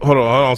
Hold on.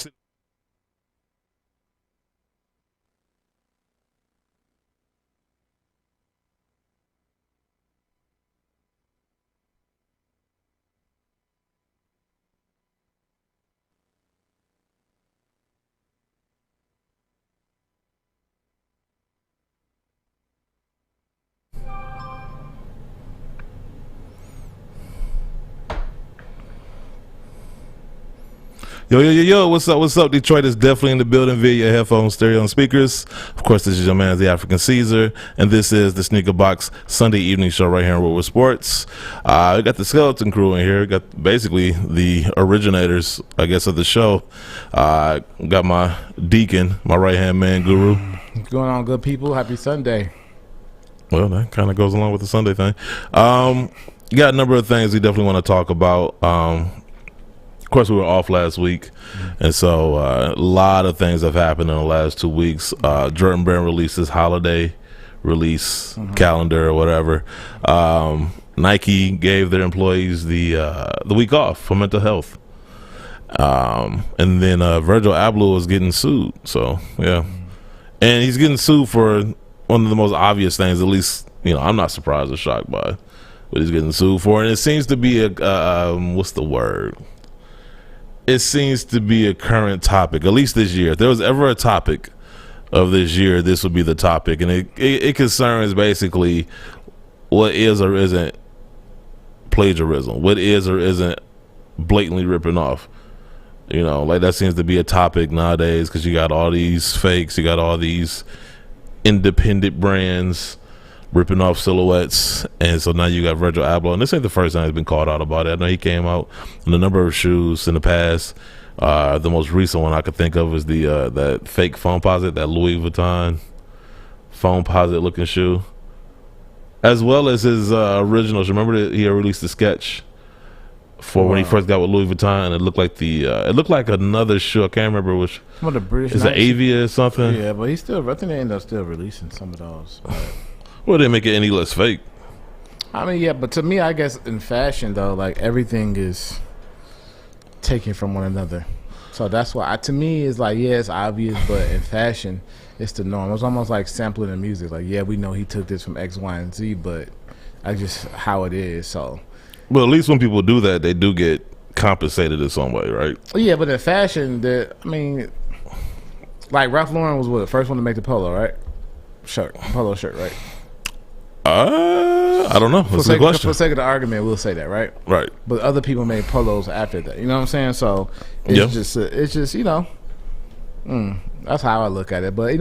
Yo, what's up, Detroit? Is definitely in the building via your headphones, stereo, and speakers. Of course, this is your man, the African Caesar, and this is the SneakerBox Sunday evening show right here in Woodward Sports. We got the skeleton crew in here. We got basically the originators, I guess, of the show. Got my deacon, my right-hand man, Guru. What's going on, good people? Happy Sunday. Well, that kind of goes along with the Sunday thing. You got a number of things we definitely want to talk about. Of course, we were off last week, and so a lot of things have happened in the last 2 weeks. Jordan Brand released his holiday release calendar or whatever. Nike gave their employees the week off for mental health, and then Virgil Abloh was getting sued. So yeah, and he's getting sued for one of the most obvious things. At least I'm not surprised or shocked by what he's getting sued for, and it seems to be a what's the word? It seems to be a current topic, at least this year. If there was ever a topic of this year, this would be the topic. And it concerns basically what is or isn't plagiarism, what is or isn't blatantly ripping off. Like that seems to be a topic nowadays because you got all these fakes, you got all these independent brands ripping off silhouettes, and so now you got Virgil Abloh, and this ain't the first time he's been called out about it. I know he came out in a number of shoes in the past. The most recent one I could think of is the that fake Foamposite, that Louis Vuitton Foamposite looking shoe, as well as his originals. Remember that he had released a sketch for when he first got with Louis Vuitton, and it looked like it looked like another shoe. I can't remember which. What, the British? Is it Avia or something? Yeah, but I think they end up still releasing some of those. Well, they make it any less fake. I mean, yeah, but to me, I guess in fashion though, like everything is taken from one another. So that's why, to me, it's like, yeah, it's obvious, but in fashion, it's the norm. It's almost like sampling the music. Like, yeah, we know he took this from X, Y, and Z, but that's just how it is. So, well, at least when people do that, they do get compensated in some way, right? Yeah, but in fashion, like Ralph Lauren was the first one to make the polo, right? Polo shirt, right? I don't know. That's a good question. For the sake of the argument, we'll say that, right? Right. But other people made polos after that. You know what I'm saying? So it's just that's how I look at it. But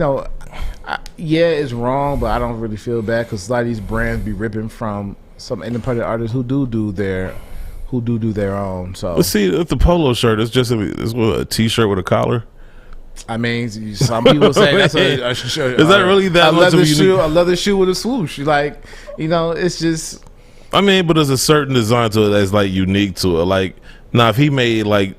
yeah, it's wrong, but I don't really feel bad because a lot of these brands be ripping from some independent artists who do their own. So, but see, if the polo shirt is just a t-shirt with a collar. I mean, some people say that's a shirt. Is that really that much of a shoe? A leather shoe with a swoosh. Like, it's just. I mean, but there's a certain design to it that's like unique to it. Like, now if he made like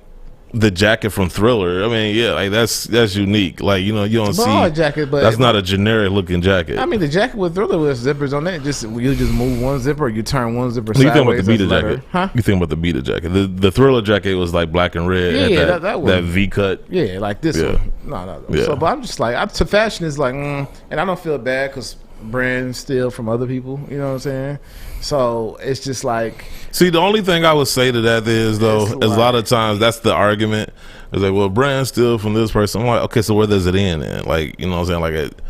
the jacket from Thriller, I mean, yeah, like that's unique. Like, you don't see a jacket, but that's not a generic looking jacket. I mean, the jacket with Thriller with zippers on it, you just move one zipper, or you turn one zipper sideways. You think about the beater jacket? Huh? You think about the beater jacket? The Thriller jacket was like black and red. Yeah, that V cut. Yeah, like this one. No. Yeah. So, but I'm just like, to fashion is like, and I don't feel bad because brands steal from other people. You know what I'm saying? So it's just like. See, the only thing I would say to that is though, a lot of times that's the argument. It's like, well, brands steal from this person. I'm like, okay, so where does it end? Then, like, you know what I'm saying? Like it.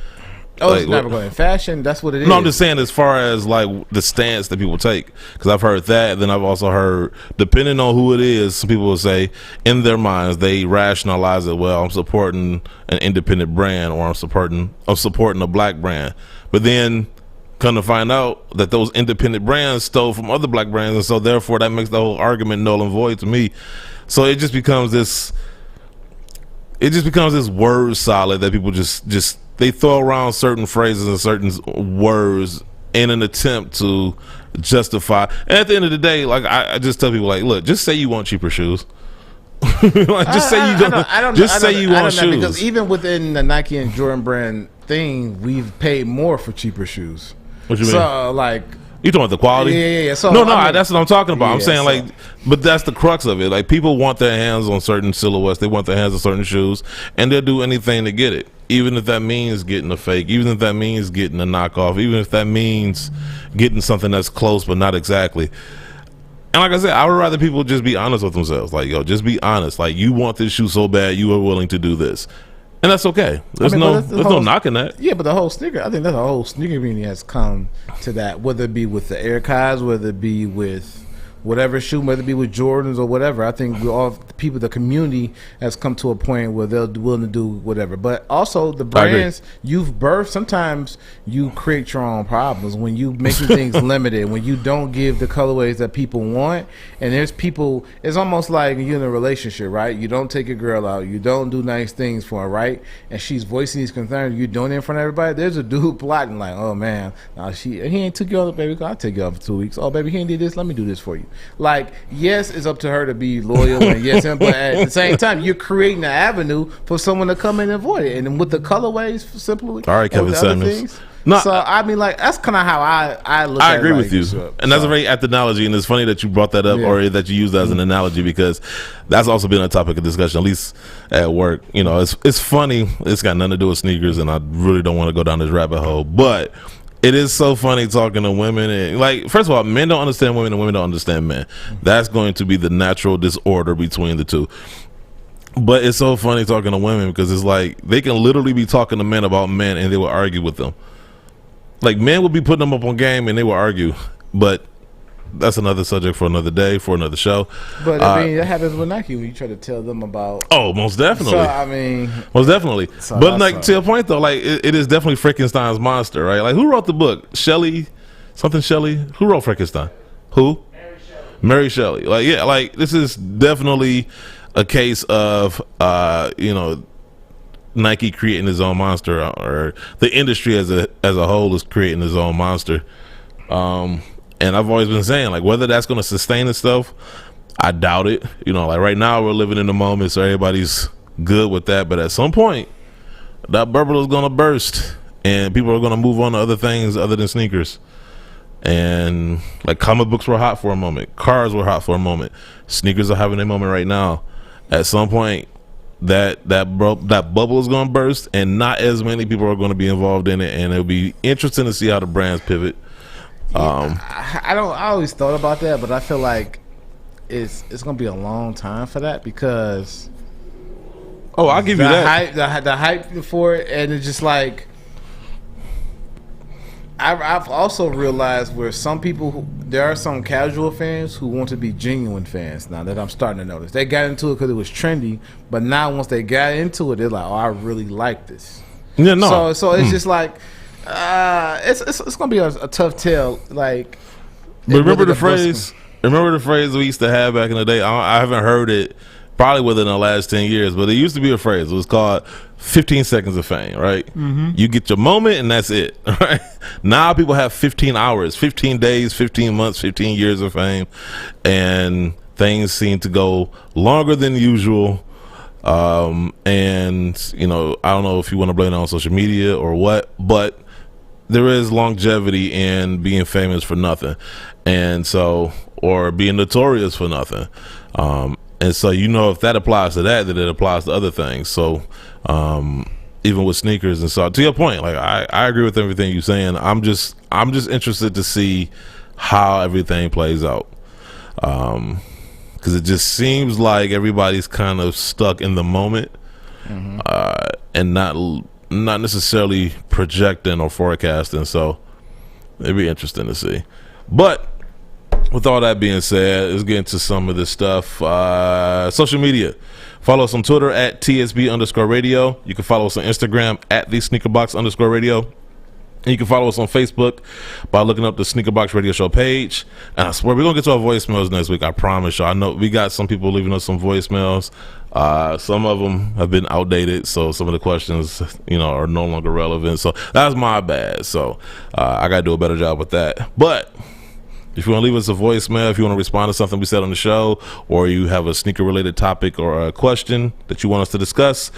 It's never going in fashion. That's what it is. No, I'm just saying as far as like the stance that people take, because I've heard that. And then I've also heard, depending on who it is, some people will say in their minds they rationalize it. Well, I'm supporting an independent brand, or I'm supporting a black brand. But then come to find out that those independent brands stole from other black brands, and so therefore that makes the whole argument null and void to me. So it just becomes this. It just becomes this word salad that people just they throw around certain phrases and certain words in an attempt to justify. And at the end of the day, like I just tell people, like, look, just say you want cheaper shoes. Like, just say you don't. Just say you want shoes. Because even within the Nike and Jordan brand thing, we've paid more for cheaper shoes. What you mean? So like, You talking about the quality? Yeah. So no, that's what I'm talking about. I'm saying so. but that's the crux of it. Like, people want their hands on certain silhouettes. They want their hands on certain shoes, and they'll do anything to get it, even if that means getting a fake, even if that means getting a knockoff, even if that means getting something that's close but not exactly. And like I said, I would rather people just be honest with themselves. Like, yo, just be honest. Like, you want this shoe so bad, you are willing to do this. And that's okay. There's no knocking that. Yeah, but the whole sneaker, I think that's the whole sneaker community has come to that, whether it be with the Air Kais, whether it be with whatever shoe, whether it be with Jordans or whatever. I think we all, the community has come to a point where they're willing to do whatever. But also the brands you've birthed, sometimes you create your own problems when you making things limited, when you don't give the colorways that people want. And there's people, it's almost like you're in a relationship, right? You don't take a girl out, you don't do nice things for her, right? And she's voicing these concerns, you're doing it in front of everybody. There's a dude plotting like, oh man, he ain't took you out, baby, I'll take you out for 2 weeks. Oh baby, he ain't did this, let me do this for you. Like, yes, it's up to her to be loyal, and yes, but at the same time, you're creating an avenue for someone to come in and avoid it. And with the colorways, simply, all right, Kevin Samuels. No, so I mean, like, that's kind of how I look at it. I agree with you, and that's a very apt analogy, and it's funny that you brought that up, or that you used that as an analogy, because that's also been a topic of discussion, at least at work. You know, it's funny. It's got nothing to do with sneakers, and I really don't want to go down this rabbit hole, but it is so funny talking to women. And, like, first of all, men don't understand women and women don't understand men. That's going to be the natural disorder between the two. But it's so funny talking to women, because it's like they can literally be talking to men about men and they will argue with them. Like, men will be putting them up on game and they will argue. But that's another subject for another day, for another show. But I mean, that happens with Nike when you try to tell them about. Oh, most definitely. So I mean, most definitely. So but like, to your point though, like it is definitely Frankenstein's monster, right? Like, who wrote the book? Shelley. Who wrote Frankenstein? Who? Mary Shelley. Like, yeah, like, this is definitely a case of Nike creating his own monster, or the industry as a whole is creating his own monster. And I've always been saying, like, whether that's going to sustain itself, I doubt it. You know, like, right now we're living in the moment, so everybody's good with that. But at some point, that bubble is going to burst, and people are going to move on to other things other than sneakers. And, like, comic books were hot for a moment. Cars were hot for a moment. Sneakers are having a moment right now. At some point, that bubble is going to burst, and not as many people are going to be involved in it. And it'll be interesting to see how the brands pivot. I always thought about that, but I feel like it's gonna be a long time for that, because I'll give you that the hype for it, and it's just like I've also realized where some people there are some casual fans who want to be genuine fans now, that I'm starting to notice. They got into it because it was trendy, but now once they got into it, they're like, oh, I really like this. Yeah, no. So it's just like. It's gonna be a tough tell. Like, but remember the phrase we used to have back in the day. I haven't heard it probably within the last 10 years, but it used to be a phrase. It was called 15 seconds of fame, right? Mm-hmm. You get your moment and that's it, right? Now people have 15 hours, 15 days, 15 months, 15 years of fame, and things seem to go longer than usual. And you know, I don't know if you want to blame it on social media or what, but there is longevity in being famous for nothing, and so, or being notorious for nothing. And so, you know, if that applies to that, then it applies to other things. So, even with sneakers, and so, to your point, like, I agree with everything you're saying. I'm just interested to see how everything plays out. Because it just seems like everybody's kind of stuck in the moment, and not necessarily projecting or forecasting. So it'd be interesting to see. But with all that being said, let's get into some of this stuff. Social media. Follow us on Twitter at TSB_radio. You can follow us on Instagram at the SneakerBox_radio. And you can follow us on Facebook by looking up the SneakerBox Radio Show page. And I swear, we're going to get to our voicemails next week. I promise you. I know we got some people leaving us some voicemails. Some of them have been outdated, so some of the questions, you know, are no longer relevant. So that's my bad. So I got to do a better job with that. But if you want to leave us a voicemail, if you want to respond to something we said on the show, or you have a sneaker-related topic or a question that you want us to discuss,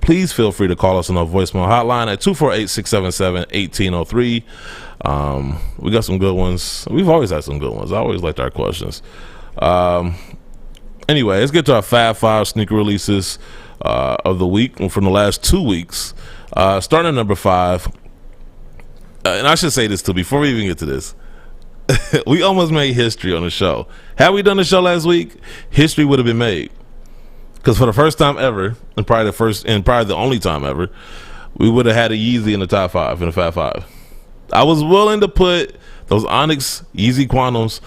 please feel free to call us on our voicemail hotline at 248-677-1803. We got some good ones. We've always had some good ones. I always liked our questions. Anyway, let's get to our Fab 5 sneaker releases of the week from the last 2 weeks. Starting at number 5. And I should say this too before we even get to this. We almost made history on the show. Had we done the show last week, history would have been made. Because for the first time ever, and probably the only time ever, we would have had a Yeezy in the top 5 in the Fab 5. I was willing to put those Onyx Yeezy Quantums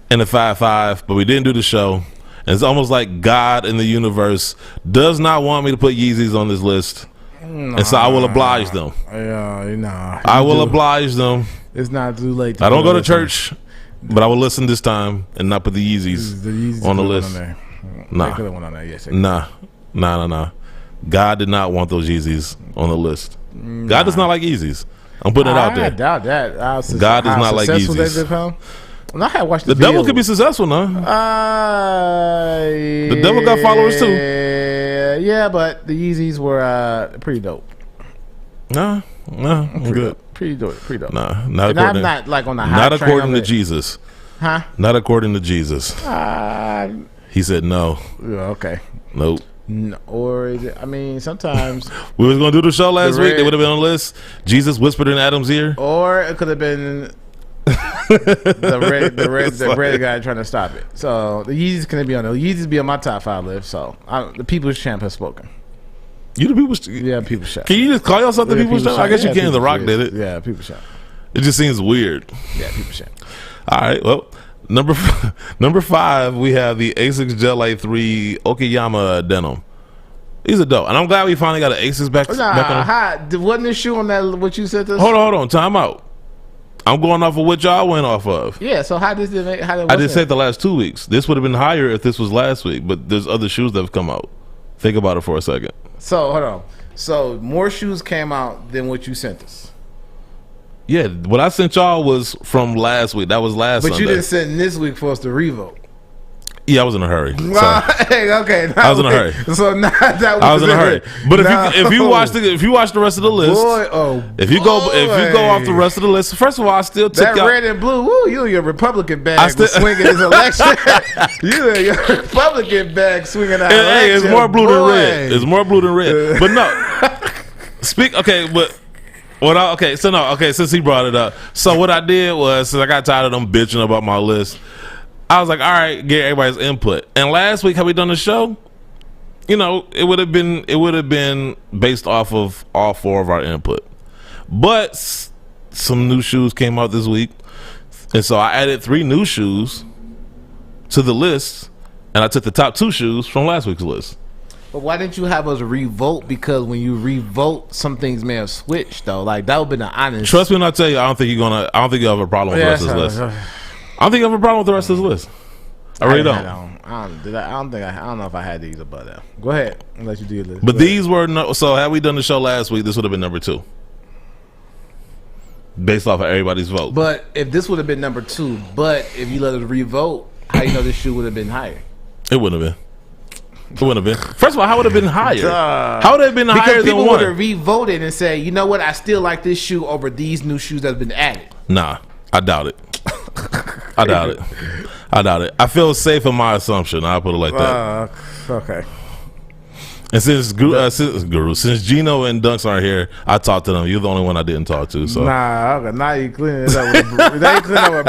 in the Fab 5, but we didn't do the show. And it's almost like God in the universe does not want me to put Yeezys on this list. And so I will oblige them. I will oblige them. It's not too late. I don't go to church, but I will listen this time and not put the Yeezys on the list. Nah. God did not want those Yeezys on the list. God does not like Yeezys. I'm putting it out there. I doubt that. God does not like Yeezys. Well, I had watched the devil could be successful now. The devil got followers too. Yeah, but the Yeezys were pretty dope. I'm good. Pretty dope. Nah, not according. I'm not like on the high not according to Jesus. Huh? Not according to Jesus. He said no. Okay. Nope. No, or is it? I mean, sometimes we was gonna do the show last week. They would have been on the list. Jesus whispered in Adam's ear. Or it could have been the red guy trying to stop it. So the Yeezys couldn't be on the Yeezys be on my top 5 list. So the People's Champ has spoken. You the People's People's Champ. Can you just call yourself the People's Champ? I guess you can. The Rock did it. Yeah, People's Champ. It just seems weird. Yeah, People's Champ. All right. Well, number 5, we have the ASICS Gel A3 Okayama Denim. These are dope, and I'm glad we finally got an ASICS back. Wasn't this shoe on that? What you said? Hold on. Time out. I'm going off of what y'all went off of. Yeah. So how did it? I just said the last 2 weeks. This would have been higher if this was last week, but there's other shoes that have come out. Think about it for a second. So hold on. So more shoes came out than what you sent us. Yeah, what I sent y'all was from last week. That was last Sunday. But you didn't send this week for us to revote. Yeah, I was in a hurry. Hey, okay. I was in a hurry. So not that I was in a hurry. But if you watch the rest of the list, if you go off the rest of the list, first of all, I still took that red and blue. Woo, you and your Republican bag swinging this election. You and your Republican bag swinging out. Hey, it's more blue than red. It's more blue than red. But no, since he brought it up, so what I did was, since I got tired of them bitching about my list, I was like, all right, get everybody's input. And last week, had we done the show, it would have been based off of all 4 of our input. But some new shoes came out this week, and so I added 3 new shoes to the list, and I took the top 2 shoes from last week's list. But why didn't you have us revote? Because when you revote, some things may have switched though. Like that would have been an honest. Trust me when I tell you, I don't think you have a problem with the rest of this list. I don't think you have a problem with the rest of this list. I really don't. I don't know if I had these above that. Go ahead. I'll let you do your list. But these were so had we done the show last week, this would have been number 2. Based off of everybody's vote. But if this would have been number 2, but if you let us revote, how you know this shoe would have been higher? It wouldn't have been. It wouldn't have been. First of all, how would it have been higher? How would it have been higher than 1? People would have re-voted and say, you know what, I still like this shoe over these new shoes that have been added. Nah, I doubt it. I doubt it. I feel safe in my assumption. I'll put it like that. Okay. And since Gino and Dunks aren't here, I talked to them. You're the only one I didn't talk to. So now you cleaning it up with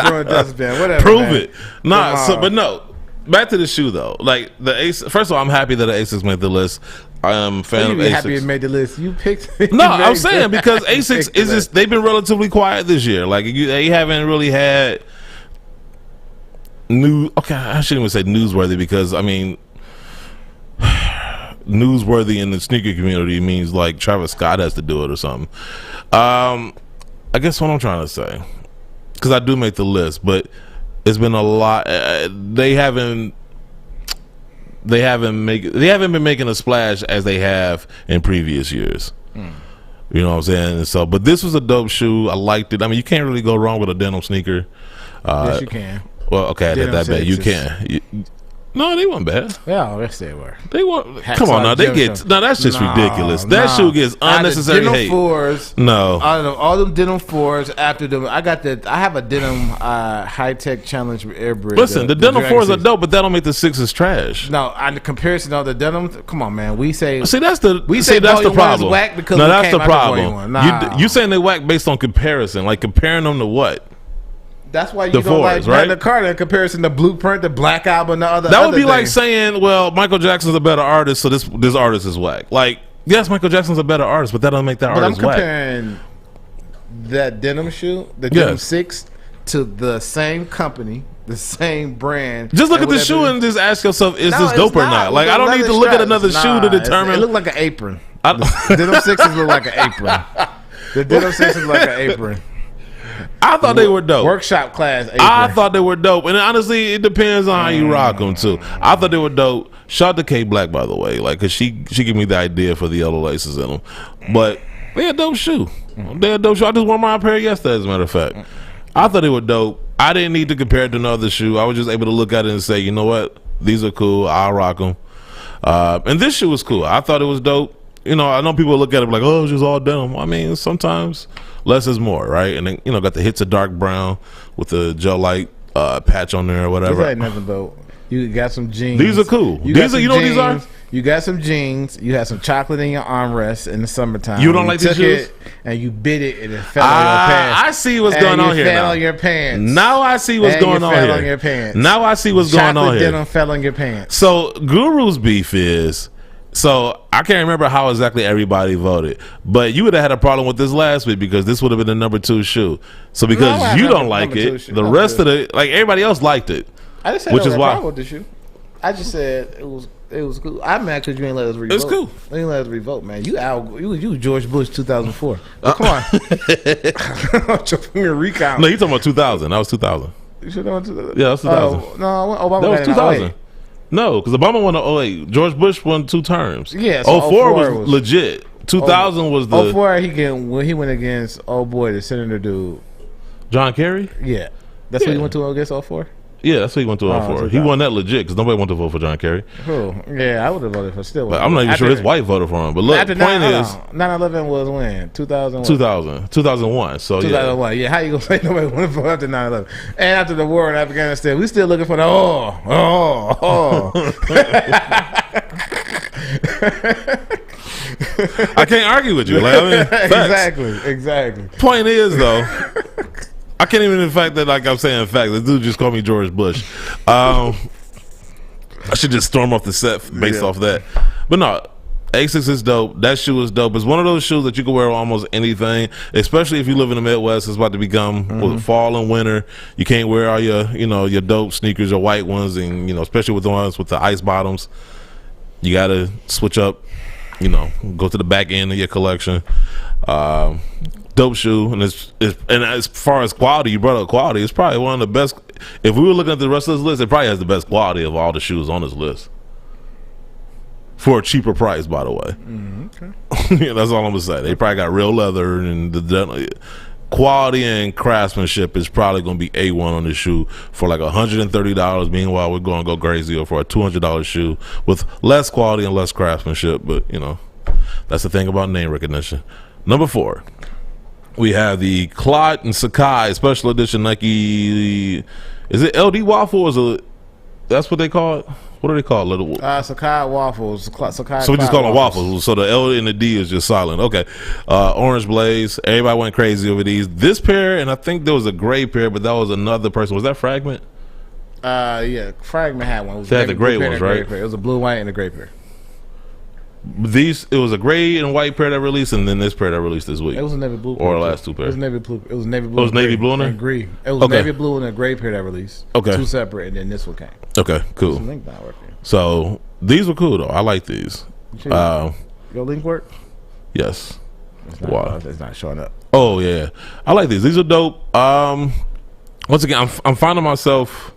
Bruin Dustbin. Whatever. Prove it. But no. Back to the shoe though. Like the ASICS. First of all, I'm happy that the ASICS made the list. I am a fan of ASICS. Happy it made the list. You picked. No, I'm saying because ASICS is just they've been relatively quiet this year. Like they haven't really had okay, I shouldn't even say newsworthy because I mean newsworthy in the sneaker community means like Travis Scott has to do it or something. I guess what I'm trying to say, because I do make the list, but it's been a lot. They haven't been making a splash as they have in previous years. You know what I'm saying? So, but this was a dope shoe. I liked it. I mean, you can't really go wrong with a denim sneaker. Yes, you can. Well, okay, that bad. You can. No, they weren't bad. Yeah, yes they were. They weren't. Come on now, they get that's just ridiculous. That shoe gets unnecessary hate. No, out of all them Denim 4s after them, I have a Denim High Tech Challenge Airbridge. Listen, the Denim 4s are dope, but that don't make the 6s trash. No, on the comparison of the Denim, come on, man. We say that's the problem. Whack because that's the problem. You saying they whack based on comparison, like comparing them to what? That's why you don't 4s, like Magna Carta in comparison to Blueprint, the Black Album, the other. That would be like saying, well, Michael Jackson's a better artist, so this artist is whack. Like, yes, Michael Jackson's a better artist, but that doesn't make that artist whack. But I'm comparing that Denim shoe, the Denim 6, to the same company, the same brand. Just look at the shoe and just ask yourself, is this dope or not? Like, I don't need to look at another shoe to determine. It looked like an apron. The Denim 6s look like an apron. The Denim 6s is like an apron. I thought they were dope. Workshop class apron. I thought they were dope. And honestly, it depends on how you rock them, too. I thought they were dope. Shout out to K Black, by the way. Like, because she gave me the idea for the yellow laces in them. But they a dope shoe. They a dope shoe. I just wore my pair yesterday, as a matter of fact. I thought they were dope. I didn't need to compare it to another shoe. I was just able to look at it and say, you know what? These are cool. I'll rock them. And this shoe was cool. I thought it was dope. You know, I know people look at it like, oh, it's just all denim. I mean, sometimes less is more, right? And then, you know, got the hits of dark brown with the gel light patch on there or whatever. This ain't nothing though. You got some jeans. These are cool. You know what these are? You got some jeans. You had some chocolate in your armrest in the summertime. You don't like these shoes? And you bit it and it fell on your pants. I see what's going on here now. It fell on your pants. Now I see what's going on here. Fell on your pants. Now I see what's going on here. Chocolate denim fell on your pants. So Guru's beef is... So I can't remember how exactly everybody voted, but you would have had a problem with this last week because this would have been the number 2 shoe. So because you don't like it, the rest of the everybody else liked it. I just said which is why problem with the shoe. I just said it was cool. I'm mad because you ain't let us revote. It's cool. You ain't let us revote, man. You George Bush 2004. Come on. Recount. No, you talking about 2000? That was 2000. You should know 2000. Yeah, that was 2000. No, Obama that was 2000. No, because Obama won 08. George Bush won 2 terms. Yeah, so 04 was legit. 2000 was the 04. He went against the senator dude, John Kerry. Yeah, that's what he went to against 04. Yeah, that's what he went to 04. He won that legit because nobody wanted to vote for John Kerry. Oh, yeah, I would have voted for still. But I'm not even sure his wife voted for him. But look, the point is, 9/11 was when 2001. 2001. So 2001. Yeah, how you gonna say nobody wanted to vote after 9/11? And after the war in Afghanistan, we still looking for the I can't argue with you. Like, I mean, exactly. Point is though. I can't even the fact that like I'm saying fact. The dude just called me George Bush. I should just storm off the set based off that. But no, ASICS is dope. That shoe is dope. It's one of those shoes that you can wear on almost anything, especially if you live in the Midwest. It's about to become with fall and winter. You can't wear all your dope sneakers, your white ones, and especially with the ones with the ice bottoms. You got to switch up. Go to the back end of your collection. Dope shoe, and as far as quality, you brought up quality. It's probably one of the best. If we were looking at the rest of this list, it probably has the best quality of all the shoes on this list for a cheaper price. By the way, okay. That's all I'm gonna say. They probably got real leather, and the quality and craftsmanship is probably gonna be A1 on this shoe for like $130. Meanwhile, we're gonna go crazy for a $200 shoe with less quality and less craftsmanship. But that's the thing about name recognition. Number 4. We have the CLOT and Sacai special edition Nike. Is it LDWaffle or is it? That's what they call it? What do they call it? Sacai waffles. Sacai. So we just call them waffles. So the L and the D is just silent. Okay. Orange Blaze. Everybody went crazy over these. This pair, and I think there was a gray pair, but that was another person. Was that Fragment? Yeah. Fragment had one. They had the gray ones, right? It was a blue, white, and a gray pair. It was a gray and white pair that released, and then this pair that released this week. It was a navy blue pair. Or the last 2 pairs. It was navy blue. It was navy blue. It was navy blue in there? And green. It was navy blue and a gray pair that released. Okay. 2 separate, and then this one came. Okay, cool. Link not working. So these were cool though. I like these. Your link work? Yes. It's not showing up. Oh yeah, I like these. These are dope. Once again, I'm finding myself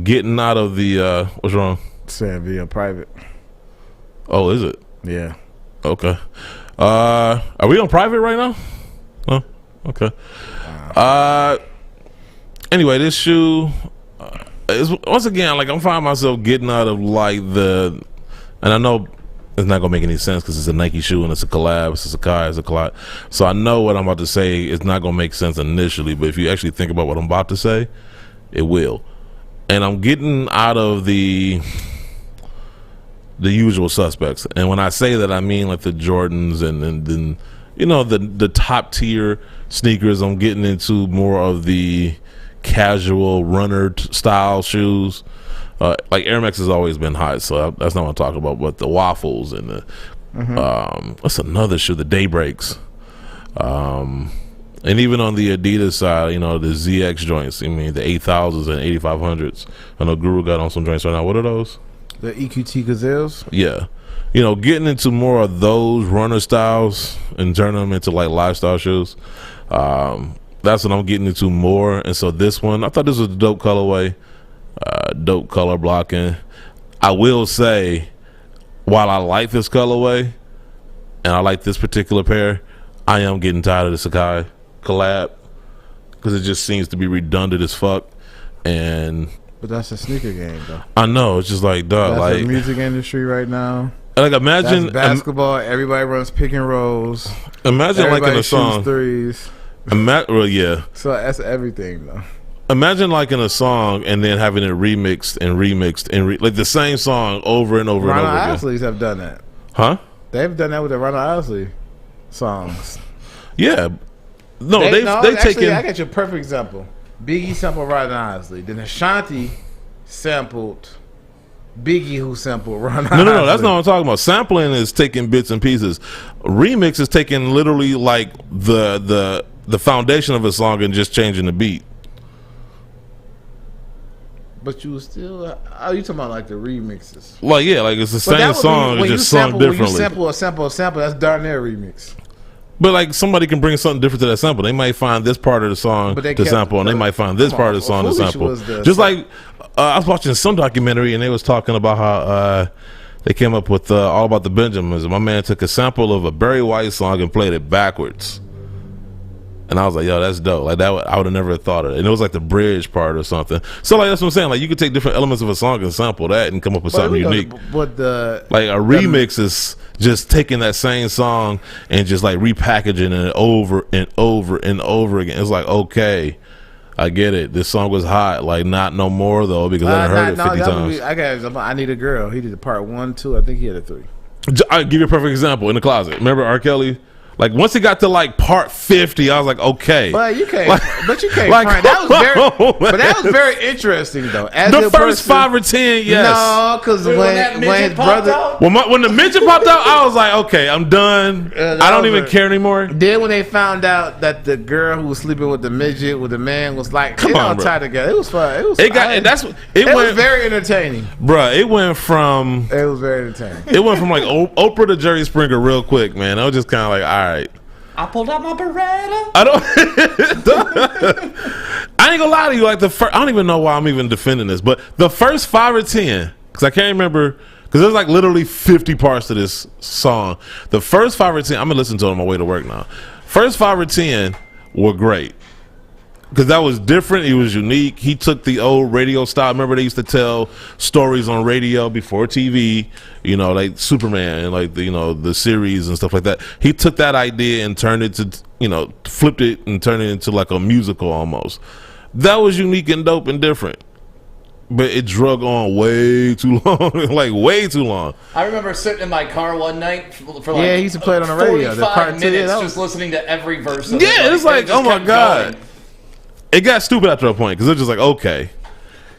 getting out of the what's wrong? Saying via private. Oh, is it? Yeah. Okay. Are we on private right now? Oh, okay. Anyway, this shoe, once again, like I'm finding myself getting out of like and I know it's not gonna make any sense because it's a Nike shoe and it's a collab, it's a Sacai, it's a CLOT. So I know what I'm about to say is not gonna make sense initially, but if you actually think about what I'm about to say, it will. And I'm getting out of the usual suspects, and when I say that, I mean like the Jordans and then the top tier sneakers. I'm getting into more of the casual runner style shoes. Like Air Max has always been hot, so that's not what I'm talking about. But the waffles and the what's another shoe? The Daybreaks, and even on the Adidas side, the ZX joints. I mean, the 8000s and 8500s. I know Guru got on some joints right now. What are those? The EQT Gazelles. Yeah, getting into more of those runner styles and turning them into like lifestyle shoes. That's what I'm getting into more. And so this one, I thought this was a dope colorway. Dope color blocking. I will say, while I like this colorway and I like this particular pair, I am getting tired of the Sacai collab because it just seems to be redundant as fuck. But that's a sneaker game, though. I know, it's just like, duh, that's like the music industry right now. Like imagine that's basketball. Everybody runs pick and rolls. Imagine everybody liking a song. Shoots threes. Well, yeah. So that's everything, though. Imagine liking a song and then having it remixed like the same song over and over and over again. Ronald Isleys have done that. Huh? They've done that with the Ronald Isley songs. Yeah. No, they've actually, taken. I got you a perfect example. Biggie sampled Ronald Isley. Then Ashanti sampled Biggie, who sampled Ronald Isley. No, that's not what I'm talking about. Sampling is taking bits and pieces. Remix is taking literally like the foundation of a song and just changing the beat. But you still, are you talking about like the remixes? Like, yeah, like it's the same song, it's just sung differently. When you sample a sample, that's darn near a remix. But like somebody can bring something different to that sample. They might find this part of the song to sample, and they might find this part of the song to sample. Just like I was watching some documentary, and they was talking about how they came up with All About the Benjamins. And my man took a sample of a Barry White song and played it backwards. And I was like, yo, that's dope. Like that, I would have never thought of it. And it was like the bridge part or something. So like that's what I'm saying. Like you could take different elements of a song and sample that and come up with something unique. But like a remix is just taking that same song and just like repackaging it over and over and over again. It's like, okay, I get it. This song was hot. Like not no more though because I heard it 50 times. I Need a Girl. He did the part 1, 2. I think he had a 3. I'll give you a perfect example. In the Closet. Remember R. Kelly? Like once it got to like part 50, I was like, okay. But you can't. But you can't. Like, that was very interesting though. As the first 5 or 10, yes. No, because when his brother, when the midget popped out, I was like, okay, I'm done. I don't even care anymore. Then when they found out that the girl who was sleeping with the midget with the man was like, come on, tied together. It was fun. It was. It was very entertaining, bruh. It went from. It was very entertaining. It went from like Oprah to Jerry Springer real quick, man. I was just kind of like, all right. I pulled out my Beretta. I ain't gonna lie to you. Like I don't even know why I'm even defending this, but the first 5 or 10, because I can't remember, because there's like literally 50 parts to this song. The first 5 or 10, I'm gonna listen to it on my way to work now. First 5 or 10 were great. Because that was different. It was unique. He took the old radio style. Remember they used to tell stories on radio before TV, like Superman and like the series and stuff like that. He took that idea and turned it to, flipped it and turned it into like a musical almost. That was unique and dope and different. But it drug on way too long, like way too long. I remember sitting in my car one night for like he used to play it on the radio. 45 minutes just listening to every verse of it. Yeah, it's like, oh my God. Going. It got stupid after a point because it was just like, okay.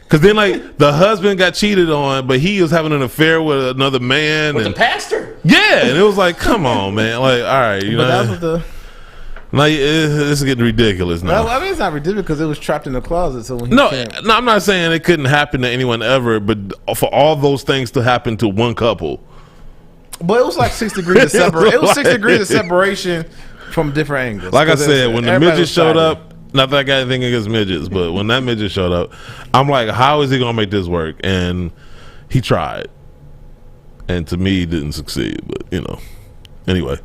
Because then, like, the husband got cheated on, but he was having an affair with another man. With the pastor. Yeah, and it was like, come on, man. Like, all right, But that's what the... Like, this is getting ridiculous now. Well, I mean, it's not ridiculous because it was trapped in the closet. So when no, I'm not saying it couldn't happen to anyone ever, but for all those things to happen to one couple. But it was like 6 degrees of separation. It was 6 degrees of separation from different angles. Like I said, when the midget showed up, not that I got anything against midgets, but when that midget showed up, I'm like, how is he going to make this work? And he tried. And to me, he didn't succeed. But, Anyway,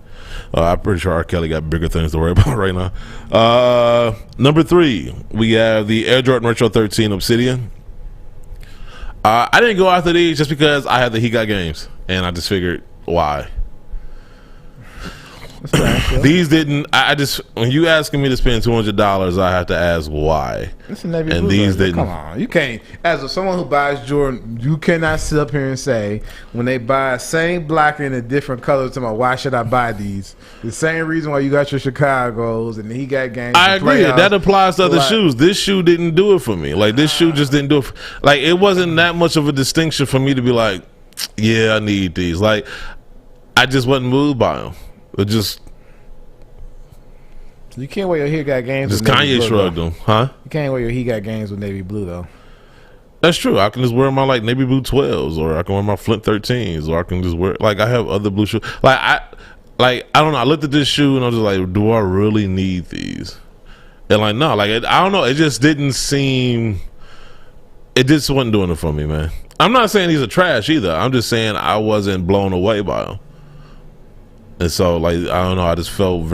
I'm pretty sure R. Kelly got bigger things to worry about right now. Number 3, we have the Air Jordan Retro 13 Obsidian. I didn't go after these just because I had the He Got Games, and I just figured why. These didn't. I just, when you asking me to spend $200, I have to ask why. It's a navy and blue these version. didn't. Come on, you can't. As someone who buys Jordan, you cannot sit up here and say when they buy same black in a different color to my, why should I buy these? The same reason why you got your Chicago's and He Got Games. I agree. That applies to other shoes. This shoe didn't do it for me. Like this shoe just didn't do it. Like it wasn't that much of a distinction for me to be like, yeah, I need these. Like I just wasn't moved by them. It just. You can't wear your He Got Games. Just with Kanye blue, shrugged though. them, huh? You can't wear your He Got Games with navy blue though. That's true. I can just wear my like navy blue 12s, or I can wear my Flint 13s, or I can just wear like I have other blue shoes. I don't know. I looked at this shoe and I was just like, do I really need these? And like no, like I don't know. It just didn't seem. It just wasn't doing it for me, man. I'm not saying these are trash either. I'm just saying I wasn't blown away by them. And so, like, I don't know, I just felt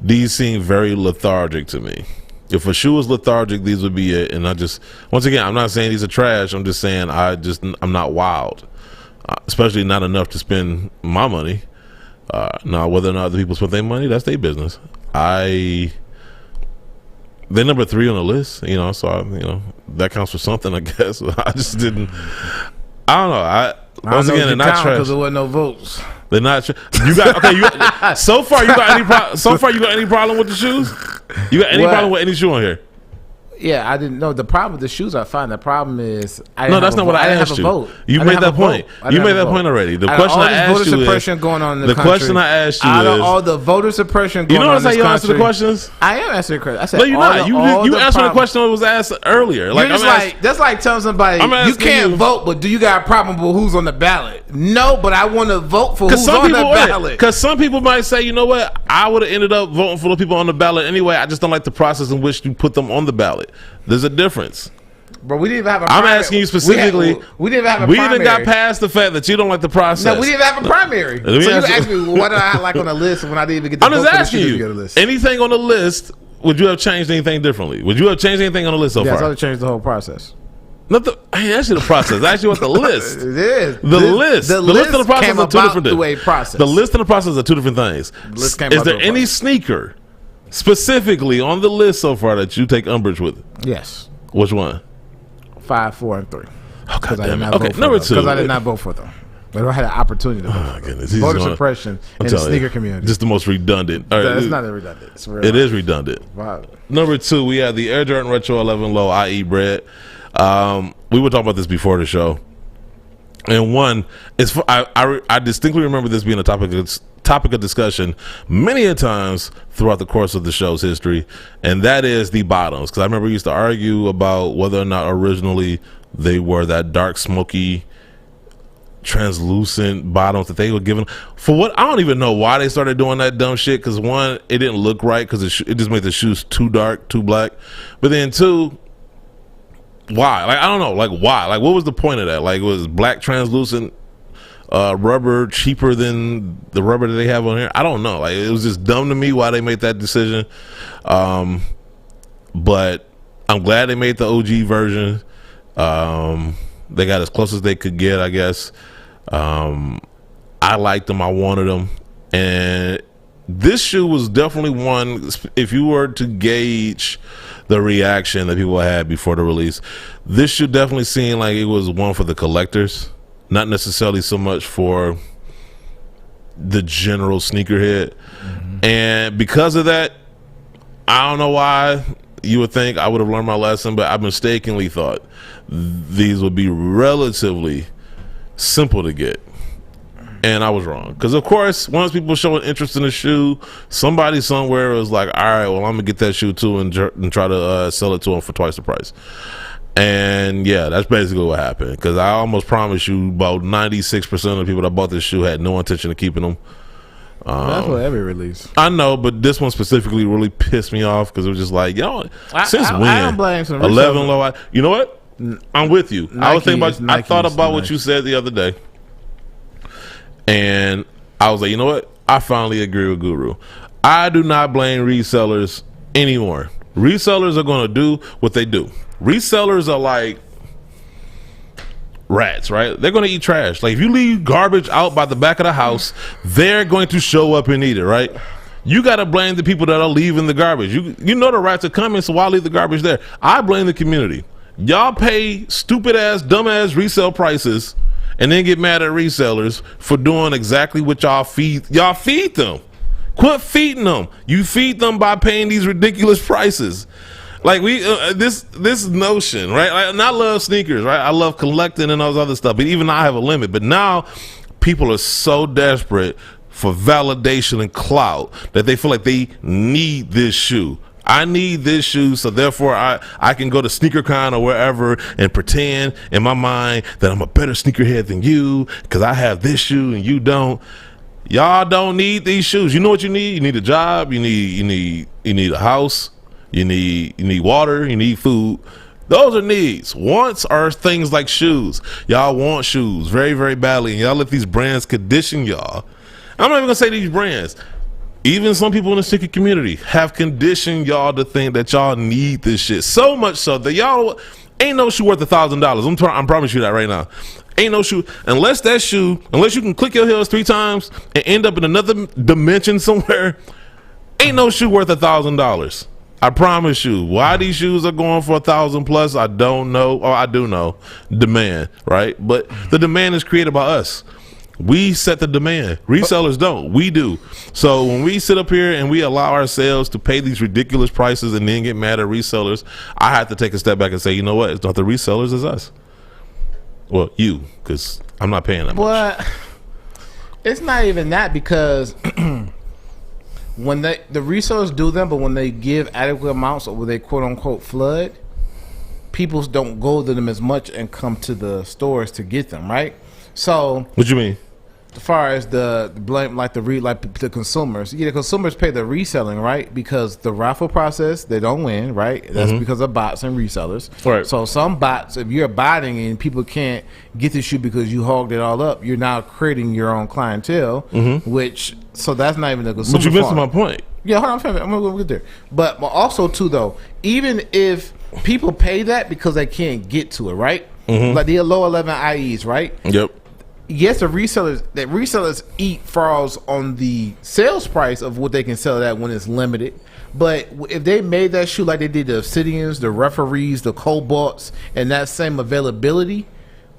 these seem very lethargic to me. If a shoe was lethargic, these would be it. And I just, once again, I'm not saying these are trash. I'm just saying I'm not wild. Especially not enough to spend my money. Now, whether or not other people spend their money, that's their business. They're number 3 on the list, so, that counts for something, I guess. I just didn't, I don't know. Once again, they're not trash. Because there wasn't no votes. They're not. You got so far. You got any problem with the shoes? You got any problem with any shoe on here? Yeah, I didn't know. The problem with the shoes are fine. The problem is that's not what I asked you. You made that point. You made that point already. The question I asked you is voter suppression going on in the question I asked you is out of all the voter suppression going on. You notice how you answer the questions? I am answering the question. I said no, you're not. You answered the question that was asked earlier. Like that's like telling somebody you can't vote, but do you got a problem with who's on the ballot? No, but I want to vote for who's on the ballot. Because some people might say, you know what, I would have ended up voting for the people on the ballot anyway. I just don't like the process in which you put them on the ballot. There's a difference. But we didn't even have a primary. I'm asking you specifically. We didn't have a primary. We even got past the fact that you don't like the process. No, we didn't have a primary. So you asked me what did I like on the list when I didn't even get the vote. I'm just asking you. Anything on the list, would you have changed anything differently? Would you have changed anything on the list so far? Yes, I would have changed the whole process. I ain't asked you the process. I asked you what the list. It is. The list and the process are two different things. The list and the process are two different things. Is there any sneaker specifically on the list so far that you take umbrage with? Yes. Which one? 5, 4, and 3. Oh, God damn it. Okay, number 2. Because I did not vote for them. But I had an opportunity to vote. Oh, goodness. Voter suppression in the sneaker community. Just the most redundant. It's not redundant. It is redundant. Wow. Number 2, we have the Air Jordan Retro 11 Low, i.e. Bred. We were talking about this before the show. And one, I distinctly remember this being a topic of discussion many a times throughout the course of the show's history, and that is the bottoms. Because I remember we used to argue about whether or not originally they were that dark, smoky, translucent bottoms that they were given. For what, I don't even know why they started doing that dumb shit. Because one, it didn't look right because it just made the shoes too dark, too black. But then two, why? Like, I don't know. Like, why? Like, what was the point of that? Like, was black translucent rubber cheaper than the rubber that they have on here? I don't know. Like, it was just dumb to me why they made that decision. But I'm glad they made the OG version. They got as close as they could get, I guess. I liked them. I wanted them. And this shoe was definitely one, if you were to gauge the reaction that people had before the release, this shoe definitely seemed like it was one for the collectors, not necessarily so much for the general sneakerhead. Mm-hmm. And because of that, I don't know why you would think I would have learned my lesson, but I mistakenly thought these would be relatively simple to get. And I was wrong. Because, of course, once people showing interest in a shoe, somebody somewhere was like, all right, well, I'm going to get that shoe too and try to sell it to them for twice the price. And, yeah, that's basically what happened. Because I almost promise you about 96% of the people that bought this shoe had no intention of keeping them. That's what every release. I know, but this one specifically really pissed me off because it was just like, since when? I don't blame some 11 low. You know what? I'm with you. I thought about what you said the other day. And I was like, you know what? I finally agree with Guru. I do not blame resellers anymore. Resellers are going to do what they do. Resellers are like rats, right? They're going to eat trash. Like if you leave garbage out by the back of the house, they're going to show up and eat it, right? You got to blame the people that are leaving the garbage. You know the rats are coming, so why leave the garbage there? I blame the community. Y'all pay stupid ass, dumb ass resale prices and then get mad at resellers for doing exactly what y'all feed. Y'all feed them. Quit feeding them. You feed them by paying these ridiculous prices. Like this notion, right? Like, and I love sneakers, right? I love collecting and all this other stuff, but even I have a limit. But now people are so desperate for validation and clout that they feel like they need this shoe. I need this shoe, so therefore I can go to SneakerCon or wherever and pretend in my mind that I'm a better sneakerhead than you because I have this shoe and you don't. Y'all don't need these shoes. You know what you need? You need a job. You need a house. You need water. You need food. Those are needs. Wants are things like shoes. Y'all want shoes very, very badly, and y'all let these brands condition y'all. I'm not even gonna say these brands. Even some people in the sneaker community have conditioned y'all to think that y'all need this shit so much so that y'all ain't no shoe worth $1,000. I'm promise you that right now. Ain't no shoe unless you can click your heels 3 times and end up in another dimension somewhere. Ain't no shoe worth $1,000. I promise you. Why these shoes are going for $1,000+, I don't know. Or I do know demand, right? But the demand is created by us. We set the demand. Resellers don't. We do. So when we sit up here and we allow ourselves to pay these ridiculous prices and then get mad at resellers, I have to take a step back and say, you know what? It's not the resellers, it's us. Well, you, because I'm not paying that much. But it's not even that, because when the resellers do them, but when they give adequate amounts or when they quote unquote flood, people don't go to them as much and come to the stores to get them, right? So what you mean? As far as the blame, like the consumers, the consumers pay the reselling, right? Because the raffle process, they don't win, right? That's because of bots and resellers. Right. So some bots, if you're botting and people can't get the shoe because you hogged it all up, you're now creating your own clientele, so that's not even the consumer. But you missed my point. Yeah, hold on, I'm gonna get there. But also too, though, even if people pay that because they can't get to it, right? Like the low 11 IEs, right? Yep. Yes, the resellers eat falls on the sales price of what they can sell it at when it's limited. But if they made that shoe like they did the Obsidians, the Referees, the Cobalts, and that same availability,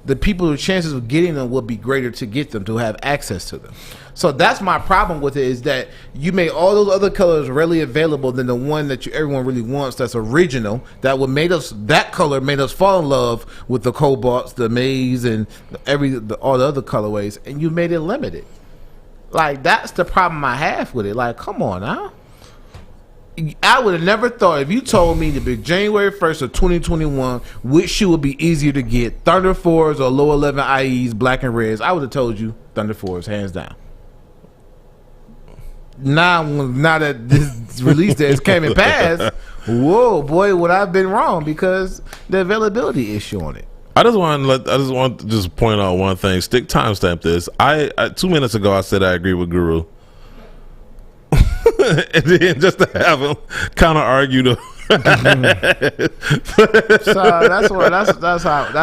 the chances of getting them would be greater to get them, to have access to them. So that's my problem with it, is that you made all those other colors readily available than the one that everyone really wants, that's original, that color made us fall in love with the Cobalts, the Maze, and all the other colorways, and you made it limited. Like, that's the problem I have with it. Like, come on now. I would have never thought, if you told me to be January 1st of 2021, which shoe would be easier to get, Thunder 4s or low 11 IEs, black and reds, I would have told you Thunder 4s, hands down. Now that this release date is came and passed, whoa, boy, would I've been wrong, because the availability issue on it. I just want to point out one thing. Stick timestamp this. I 2 minutes ago I said I agree with Guru. And then just to have him kind of argue the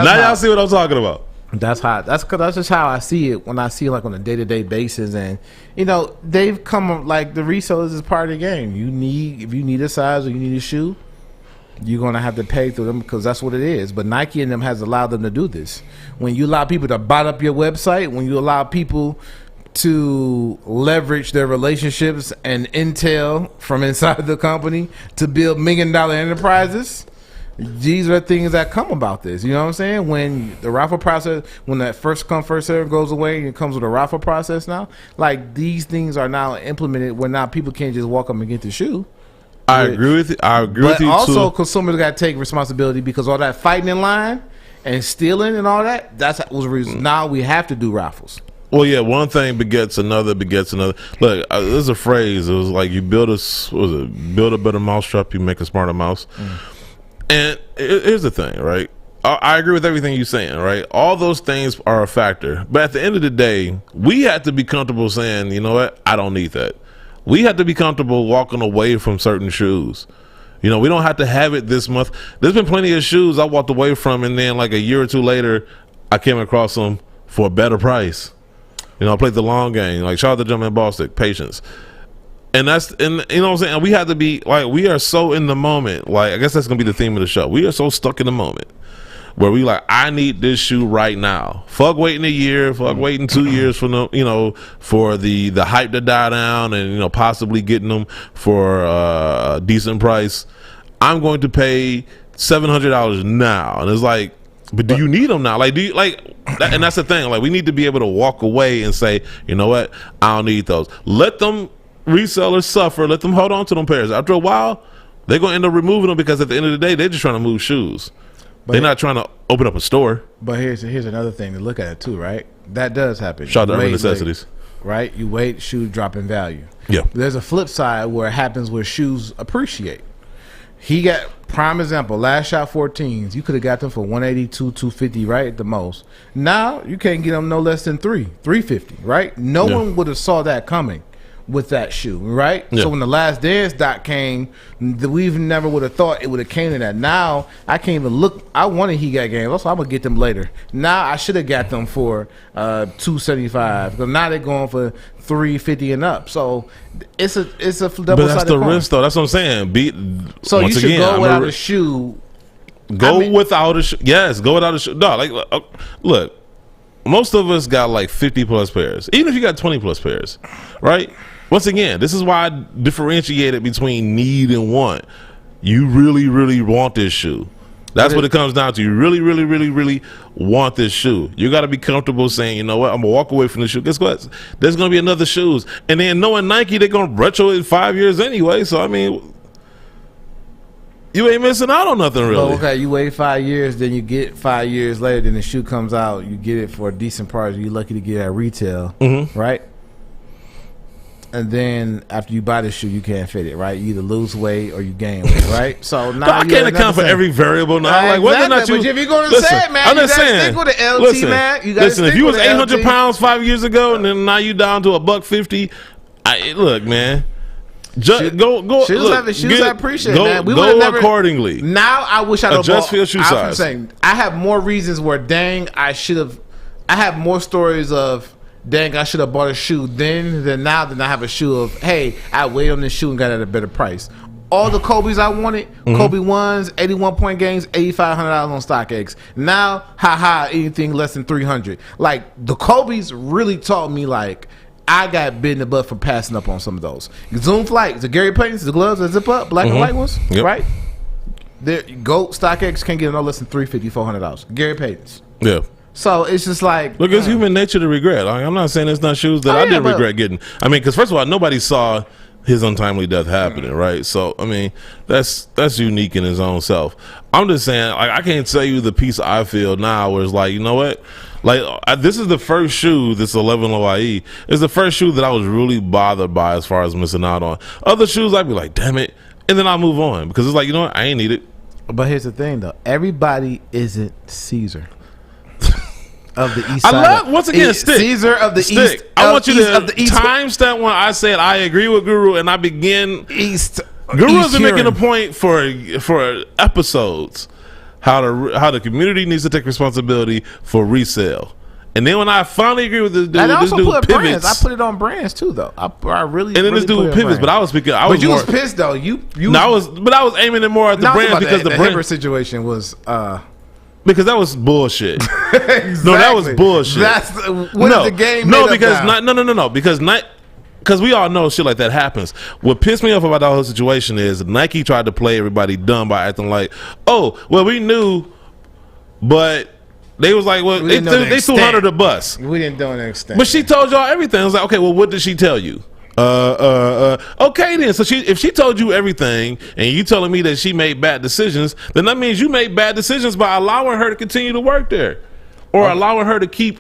y'all see what I'm talking about. That's just how I see it when I see it, like on a day-to-day basis. And they've come, like, the resellers is part of the game. If you need a size or you need a shoe, you're gonna have to pay through them, because that's what it is. But Nike and them has allowed them to do this. When you allow people to bot up your website, when you allow people to leverage their relationships and intel from inside the company to build $1 million enterprises, these are things that come about this. You know what I'm saying? When the raffle process, when that first come first serve goes away and it comes with a raffle process now, like, these things are now implemented where now people can't just walk up and get the shoe. I agree with you. But also, consumers got to take responsibility, because all that fighting in line and stealing and all that, that was the reason. Now we have to do raffles. Well, yeah, one thing begets another. Look, there's a phrase. It was like, you build a better mousetrap, you make a smarter mouse. And here's the thing, right? I agree with everything you're saying, right? All those things are a factor. But at the end of the day, we have to be comfortable saying, you know what? I don't need that. We have to be comfortable walking away from certain shoes. We don't have to have it this month. There's been plenty of shoes I walked away from, and then like a year or two later, I came across them for a better price. You know, I played the long game. Like, shout out to Jumpman Ballstick, patience. And you know what I'm saying? We have to be, like, we are so in the moment. Like, I guess that's going to be the theme of the show. We are so stuck in the moment where we like, I need this shoe right now. Fuck waiting a year. Fuck waiting 2 years for for the hype to die down and, you know, possibly getting them for a decent price. I'm going to pay $700 now. And it's like, but do you need them now? Like, do you like that? And that's the thing. Like, we need to be able to walk away and say, you know what? I don't need those. Let them resellers suffer. Let them hold on to them pairs. After a while, they're going to end up removing them because at the end of the day, they're just trying to move shoes. But they're not trying to open up a store. But here's another thing to look at it too, right? That does happen. Shout out to Urban Necessities. Right? You wait, shoes drop in value. Yeah. There's a flip side where it happens where shoes appreciate. He got, prime example, last shot 14s. You could have got them for 182, 250, right? At the most. Now, you can't get them no less than 350, right? No one would have saw that coming with that shoe, right? Yeah. So when the Last Dance dot came, we never would have thought it would have came to that. Now I can't even look. I wanted He Got Game, so I'm gonna get them later. Now I should have got them for $275 because now they're going for $350 and up. So it's a double sided coin. But that's the risk, though. That's what I'm saying. So you should go without a shoe. Without a shoe. Yes, go without a shoe. No, like look. Most of us got like 50 plus pairs. Even if you got 20 plus pairs, right? Once again, this is why I differentiated between need and want. You really, really want this shoe. That's what it comes down to. You really, really, really, really want this shoe. You got to be comfortable saying, you know what, I'm going to walk away from the shoe. Guess what? There's going to be another shoes. And then knowing Nike, they're going to retro it 5 years anyway. So, I mean, you ain't missing out on nothing really. Well, okay, you wait 5 years, then you get 5 years later, then the shoe comes out, you get it for a decent price, you're lucky to get it at retail, right? And then after you buy the shoe, you can't fit it, right? You either lose weight or you gain weight, right? So now I can't account for every variable now. Like whether or not you, but if you're going to say it, man, I'm you just gotta saying, stick with the LT, man. You gotta stick if you was with the 800 LT. pounds 5 years ago, and then now you down to $150, look, man. Go. Shoes, look, shoes I appreciate, man. We go never, accordingly. Now I wish I'd have adjust bought, for your shoe size. Saying, I have more reasons where I have more stories of I should have bought a shoe then than now than I have a shoe of, hey, I waited on this shoe and got it at a better price. All the Kobe's I wanted, Kobe 1s, 81-point games, $8,500 on StockX. Now, anything less than 300. Like, the Kobe's really taught me, like, I got bit in the butt for passing up on some of those. Zoom Flight, the Gary Payton's, the gloves that zip up, black and white ones, right? There, StockX can't get no less than $350, $400. Gary Payton's. Yeah. So it's just like, look, it's human nature to regret. Like, I'm not saying it's not shoes that I didn't regret getting. I mean, because first of all, nobody saw his untimely death happening, right? So I mean, that's unique in his own self. I'm just saying, like, I can't tell you the peace I feel now, where it's like, you know what? Like, this is the first shoe, this 11 OIE, is the first shoe that I was really bothered by as far as missing out on. Other shoes, I'd be like, damn it. And then I'll move on because it's like, you know what? I ain't need it. But here's the thing, though. Everybody isn't Caesar of the East Side. I love, once again, Stick. Caesar of the Stick. East. I want you to timestamp when I said I agree with Guru and I begin. Guru's been making a point for episodes. How the community needs to take responsibility for resale, and then when I finally agree with this dude, and I this also dude put pivots. brands. I put it on brands too, though. I really. And then this dude pivots, but I was speaking. But you was pissed though. You. No, I was aiming it more at the brand because the brand situation was. Because that was bullshit. Exactly. No, that was bullshit. That's what is the game. No, because we all know shit like that happens. What pissed me off about that whole situation is Nike tried to play everybody dumb by acting like, oh, well, we knew, but they was like, well, they threw her under the bus. We didn't do an extent. But she told y'all everything. I was like, okay, well, what did she tell you? Okay then. So if she told you everything and you telling me that she made bad decisions, then that means you made bad decisions by allowing her to continue to work there, or allowing her to keep,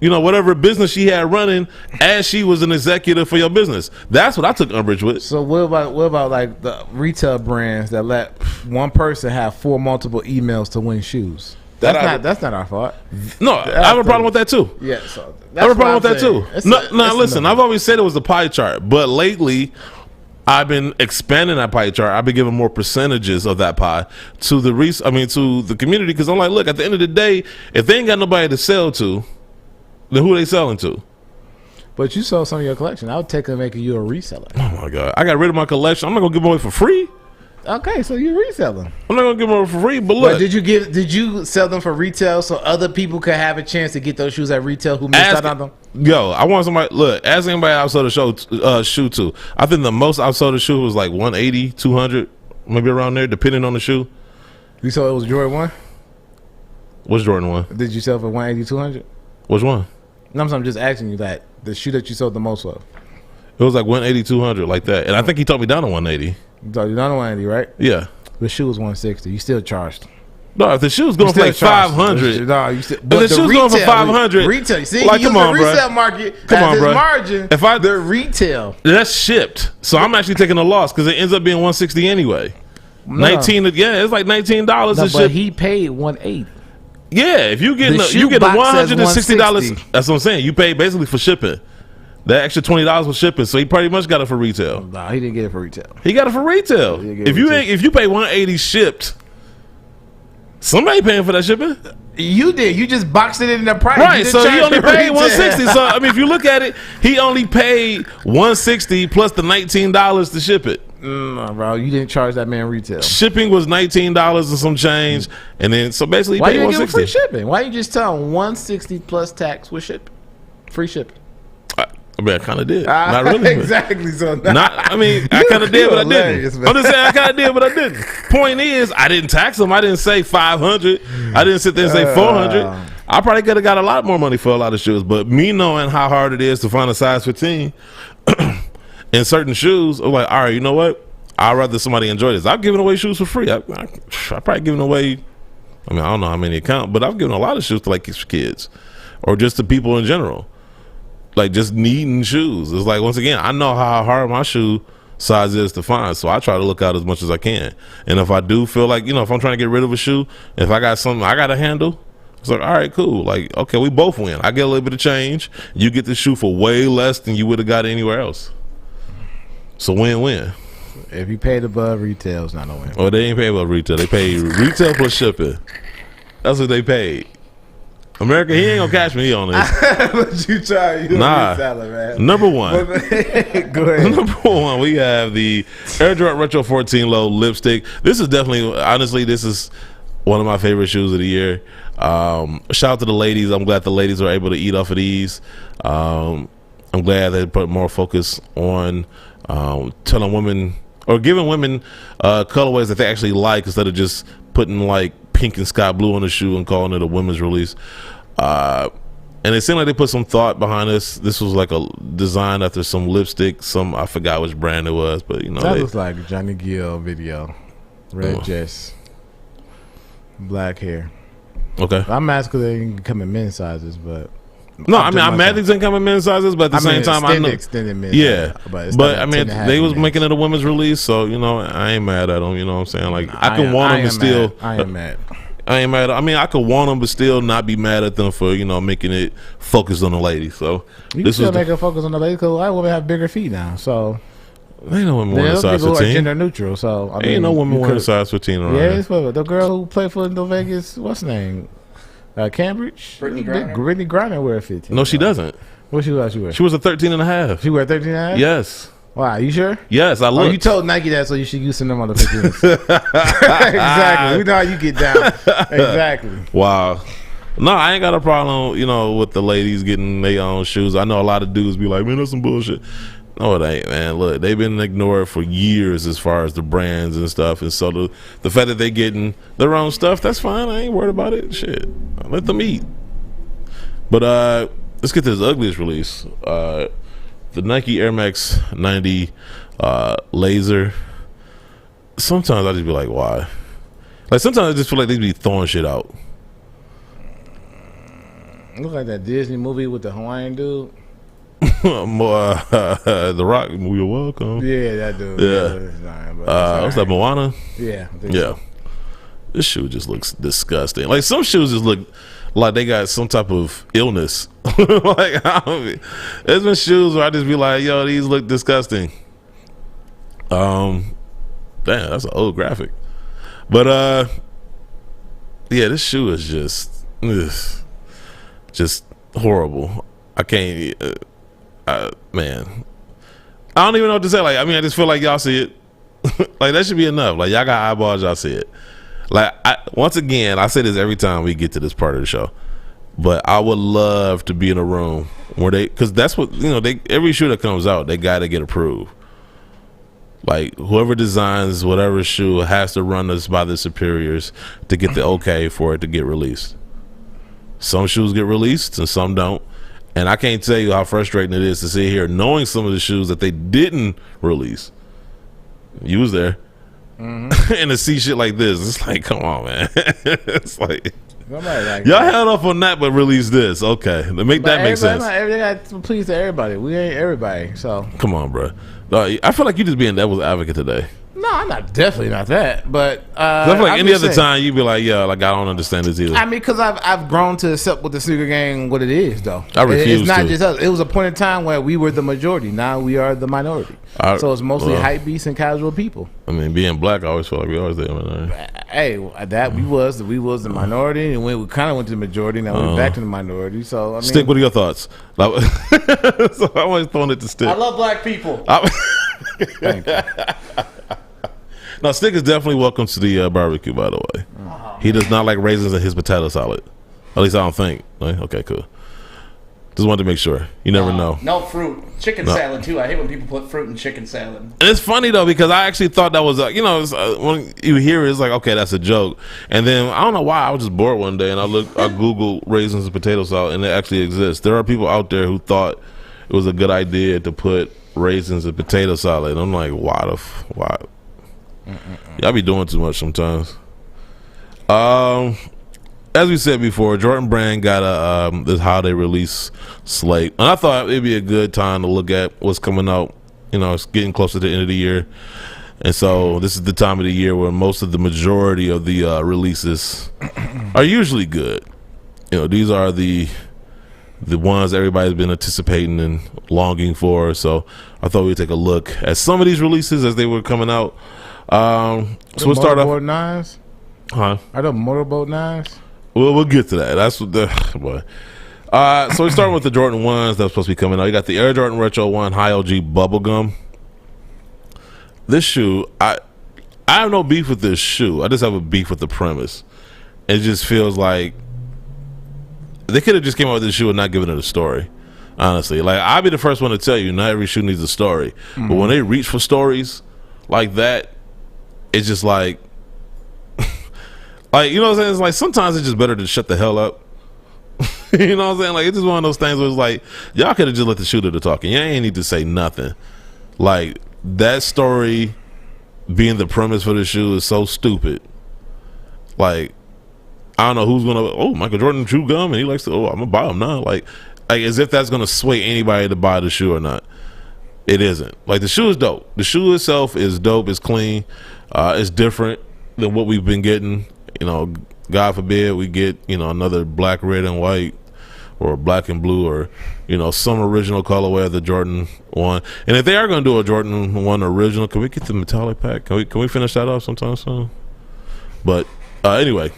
whatever business she had running as she was an executive for your business. That's what I took umbrage with. So what about like the retail brands that let one person have 4 multiple emails to win shoes? That's not our fault. No, I have a problem with that too. Yeah, so I have a problem with that too. No, listen, I've always said it was the pie chart, but lately, I've been expanding that pie chart. I've been giving more percentages of that pie to the to the community, because I'm like, look, at the end of the day, if they ain't got nobody to sell to, then who they selling to? But you sold some of your collection. I would take and make you a reseller. Oh my God, I got rid of my collection. I'm not gonna give them away for free. Okay, so you reselling. I'm not gonna give them away for free. But look, but did you sell them for retail so other people could have a chance to get those shoes at retail who missed out on them? Yo, I want somebody. Look, ask anybody I sold the shoe to. I think the most I sold the shoe was like 180, 200, maybe around there, depending on the shoe. You saw it was Jordan 1? What's Jordan 1? Did you sell for 180, 200? Which one? No, I'm just asking you that. The shoe that you sold the most of. It was like 180, 200, like that. And I think he told me down to 180. So you're down to 180, right? Yeah. The shoe was 160. You still charged. No, if the shoe's going for like 500. No, you still. But the shoe's going for 500. Retail. You see, like, you use come on, the resale bro. market Come as on, his bro. margin. If I the retail, that's shipped, so I'm actually taking a loss because it ends up being 160 anyway. No. 19. Yeah, it's like $19 no, to but ship. he paid 180. Yeah, if you get The you get a shoebox says $160. 160. That's what I'm saying. You pay basically for shipping. That extra $20 for shipping, so he pretty much got it for retail. No, he didn't get it for retail. He got it for retail. If you pay 180 shipped, somebody paying for that shipping. You did. You just boxed it in the price. Right, so he only paid 160. So I mean, if you look at it, he only paid 160 plus the $19 to ship it. No, bro, you didn't charge that man retail. Shipping was $19 and some change, and then so basically he Why paid you didn't give him 160. free shipping? Why you just tell him 160 plus tax with shipping, free shipping? I mean, I kind of did. Not really. Exactly. So I mean, I kind of did, but I didn't. Man. I'm just saying, I kind of did, but I didn't. Point is, I didn't tax him. I didn't say 500. I didn't sit there and say 400. I probably could have got a lot more money for a lot of shoes, but me knowing how hard it is to find a size 15 in certain shoes, I'm like, all right, you know what? I'd rather somebody enjoy this. I've given away shoes for free. I probably given away, I mean, I don't know how many account, but I've given a lot of shoes to like kids or just to people in general. Like just needing shoes. It's like, once again, I know how hard my shoe size is to find, so I try to look out as much as I can. And if I do feel like, if I'm trying to get rid of a shoe, if I got something I got to handle, it's like, all right, cool. Like, okay, we both win. I get a little bit of change. You get the shoe for way less than you would have got anywhere else. So win-win. If you paid above retail, it's not a win. Oh, they ain't pay above retail. They pay retail plus shipping. That's what they paid. America, he ain't gonna catch me on this. But you try, you nah. Salad, man. Number one. Go ahead. Number one, we have the Air Jordan Retro 14 Low lipstick. This is definitely, honestly, this is one of my favorite shoes of the year. Shout out to the ladies. I'm glad the ladies were able to eat off of these. I'm glad they put more focus on telling women or giving women colorways that they actually like instead of just putting like pink and sky blue on the shoe and calling it a women's release. And it seemed like they put some thought behind this. This was like a design after some lipstick. I forgot which brand it was, but that looks like a Johnny Gill video. Red dress, black hair. Okay, I'm mad because they didn't come in men's sizes, but no, I mean I'm mad these didn't come in men's sizes, but at the same time I know extended men's. Yeah, but I mean they was men's. making it a women's release, so I ain't mad at them. You know what I'm saying? Like I can want them, but still I am mad. I ain't mad. I mean, I could want them, but still not be mad at them for making it focused on the lady. So you this can still make it focus on the lady because white women have bigger feet now. So ain't no women wearing size 15. Gender neutral. So I mean, ain't no women wearing size 15 around. Yeah, it's for the girl who played for the Vegas. What's her name? Cambridge. Brittany Griner. Brittany Griner wear 15. No, she doesn't. What shoe she wear? She was a 13 and a half. She wear 13 and a half? Yes. Wow, you sure? Yes, I looked. Oh, you told Nike that, so you should use them on the 15s. Exactly. We know how you get down. Exactly. Wow. No, I ain't got a problem, with the ladies getting their own shoes. I know a lot of dudes be like, man, that's some bullshit. No, it ain't, man. Look, they've been ignored for years as far as the brands and stuff. And so the fact that they getting their own stuff, that's fine. I ain't worried about it. Shit. Let them eat. But let's get this ugliest release. The Nike Air Max 90 laser. Sometimes I just be like, why? Like sometimes I just feel like they be throwing shit out. Look like that Disney movie with the Hawaiian dude. The Rock, you're welcome. Yeah, that dude. Yeah. What's that, Moana? Yeah. Yeah. So. This shoe just looks disgusting. Like some shoes just look like they got some type of illness. Like there's been shoes where I just be like, yo, these look disgusting. Damn, that's an old graphic. But yeah, this shoe is just horrible. I can't, man. I don't even know what to say. Like, I mean, I just feel like y'all see it. Like, that should be enough. Like, y'all got eyeballs, y'all see it. Like, once again, I say this every time we get to this part of the show, but I would love to be in a room where because that's what, every shoe that comes out, they got to get approved. Like, whoever designs whatever shoe has to run this by the superiors to get the okay for it to get released. Some shoes get released and some don't. And I can't tell you how frustrating it is to sit here knowing some of the shoes that they didn't release. You was there. Mm-hmm. And to see shit like this, it's like, come on, man. It's like, y'all held up on that, but release this. Okay, that make sense. They got to please everybody. We ain't everybody, so come on, bro. I feel like you just being devil's advocate today. No, I'm definitely not that. But I feel like any other time you'd be like, yeah, like I don't understand this either. I mean, because I've grown to accept with the sneaker game what it is, though. I refuse. It's not just us. It was a point in time where we were the majority. Now we are the minority. So it's mostly hype beasts and casual people. I mean, being black, I always felt like we always the minority. Hey, we was the minority, and we kind of went to the majority. Now we're back to the minority. So I mean, Stick, what are your thoughts? So I always throwing it to Stick. I love black people. Thank you. Now, Stick is definitely welcome to the barbecue, by the way. Oh, he does not like raisins in his potato salad. At least I don't think. Okay, cool. Just wanted to make sure. You never know. No fruit. Chicken salad, too. I hate when people put fruit in chicken salad. And it's funny, though, because I actually thought that was, when you hear it, it's like, okay, that's a joke. And then, I don't know why, I was just bored one day, and I Googled raisins and potato salad, and it actually exists. There are people out there who thought it was a good idea to put raisins in potato salad. And I'm like, why? Y'all be doing too much sometimes. As we said before, Jordan Brand got this holiday release slate, and I thought it'd be a good time to look at what's coming out. It's getting closer to the end of the year, and so this is the time of the year where the majority of the releases are usually good. These are the ones everybody's been anticipating and longing for. So I thought we'd take a look at some of these releases as they were coming out. So we'll start off. Motorboat 9s? Huh? Are the motorboat 9s? We'll get to that. That's what boy. So we start with the Jordan 1s that's supposed to be coming out. You got the Air Jordan Retro 1 High OG Bubblegum. This shoe, I have no beef with this shoe. I just have a beef with the premise. It just feels like they could have just came out with this shoe and not given it a story. Honestly, like, I'll be the first one to tell you, not every shoe needs a story. Mm-hmm. But when they reach for stories like that, it's just like, like, you know what I'm saying? It's like sometimes it's just better to shut the hell up. You know what I'm saying? Like, it's just one of those things where it's like, y'all could have just let the shooter do the talking. You ain't need to say nothing. Like, that story being the premise for the shoe is so stupid. Like, I don't know who's gonna. Michael Jordan chew gum and he likes to. I'm gonna buy him now. Like as if that's gonna sway anybody to buy the shoe or not. It isn't. Like, the shoe is dope. The shoe itself is dope. It's clean. It's different than what we've been getting. God forbid we get another black, red, and white, or black and blue, or some original colorway of the Jordan 1. And if they are gonna do a Jordan 1 original, can we get the metallic pack? Can we finish that off sometime soon? But anyway.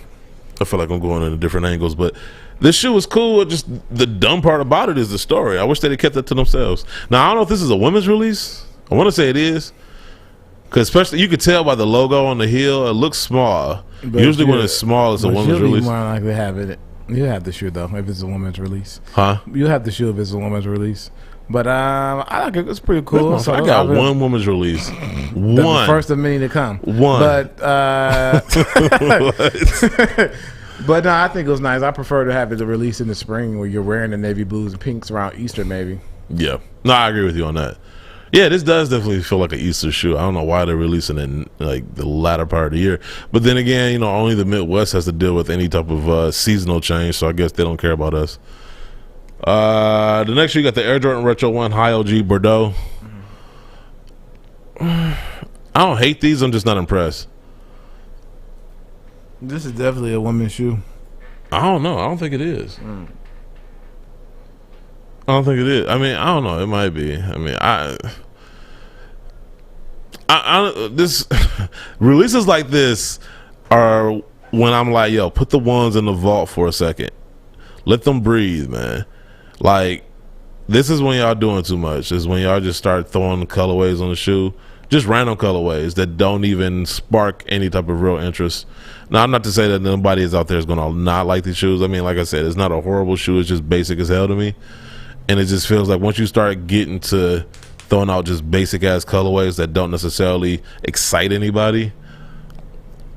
I feel like I'm going into different angles, but this shoe is cool. Just the dumb part about it is the story. I wish they'd have kept that to themselves. Now, I don't know if this is a women's release. I want to say it is, because especially you could tell by the logo on the heel, it looks small. But usually when it's small, it's a women's release. More likely to have it. You have the shoe though if it's a women's release. Huh? You have the shoe if it's a women's release. But I like it. It's pretty cool. So I got one women's release. One. The first of many to come. One. But but no, I think it was nice. I prefer to have it released in the spring where you're wearing the navy blues and pinks around Easter, maybe. Yeah. No, I agree with you on that. Yeah, this does definitely feel like an Easter shoe. I don't know why they're releasing it in like the latter part of the year. But then again, only the Midwest has to deal with any type of seasonal change, so I guess they don't care about us. The next year you got the Air Jordan Retro 1 High OG Bordeaux. I don't hate these, I'm just not impressed. This is definitely a women's shoe. I don't know. I don't think it is. I don't think it is. I mean, I don't know. It might be. I mean, This releases like this are when I'm like, yo, put the ones in the vault for a second. Let them breathe, man. Like, this is when y'all doing too much. Is when y'all just start throwing colorways on the shoe. Just random colorways that don't even spark any type of real interest. Now, I'm not to say that nobody is out there is going to not like these shoes. I mean, like I said, it's not a horrible shoe. It's just basic as hell to me. And it just feels like once you start getting to throwing out just basic ass colorways that don't necessarily excite anybody,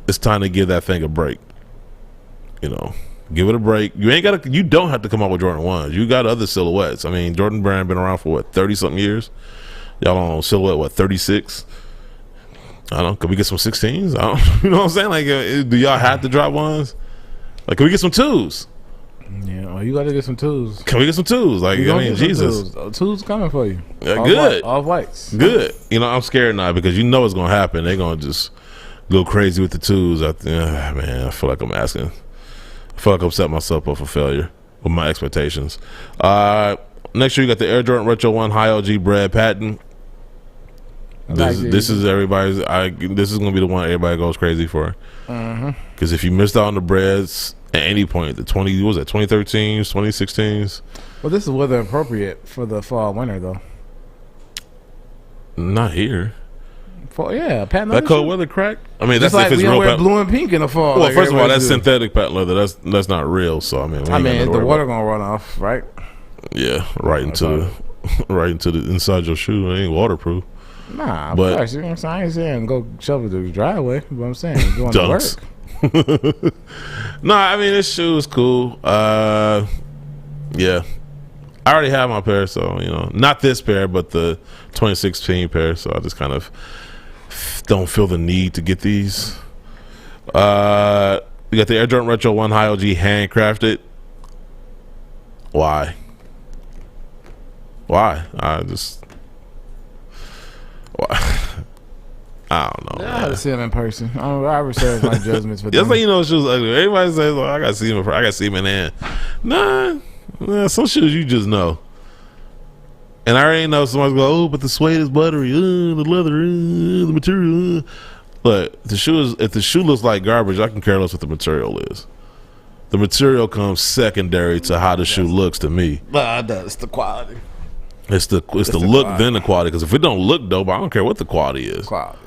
it's time to give that thing a break. You know, give it a break. You don't have to come out with Jordan 1s. You got other silhouettes. I mean, Jordan Brand been around for what, 30 something years. Y'all on silhouette, what, 36? I don't know. Can we get some 16s? I don't, you know what I'm saying? Like, do y'all have to drop 1s? Like, can we get some 2s? Yeah, well, you got to get some 2s. Can we get some 2s? Like, I mean, Jesus. 2s coming for you. Good. All whites. Good. You know, I'm scared now because you know it's going to happen. They're going to just go crazy with the 2s. Man, I feel like I'm asking. I feel like I'm setting myself up for failure with my expectations. Next year, you got the Air Jordan Retro 1 High OG Bred patent. This is everybody's. This is gonna be the one everybody goes crazy for. Because if you missed out on the Breds at any point, the 2013s, 2016s. Well, this is weather appropriate for the fall winter though. Not here. Patent that cold weather crack. I mean, just that's like if it's we real. Wear blue and pink in the fall. Well, like first of all, that's do. synthetic patent leather. That's not real. So I mean, the water gonna run off, right? Yeah, right into the inside your shoe. It ain't waterproof. Nah, but course, you know what I'm saying? I ain't saying go shove it to the driveway. But I'm saying going to work. Nah, I mean this shoe is cool. Yeah, I already have my pair, so you know, not this pair, but the 2016 pair. So I just kind of don't feel the need to get these. We got the Air Jordan Retro 1 High OG handcrafted. Why? I don't know. I gotta see him in person. I reserve my judgments for Just them. like, you know, shoes ugly. Everybody says, "Oh, I gotta see him. I gotta see him in hand." Nah, some shoes you just know. And I already know somebody's going, "Oh, but the suede is buttery. The leather, the material." But if the shoe looks like garbage, I can care less what the material is. The material comes secondary to how the shoe looks to me. It's the quality. It's the look, quality. Then the quality. Because if it don't look dope, I don't care what the quality is. Quality.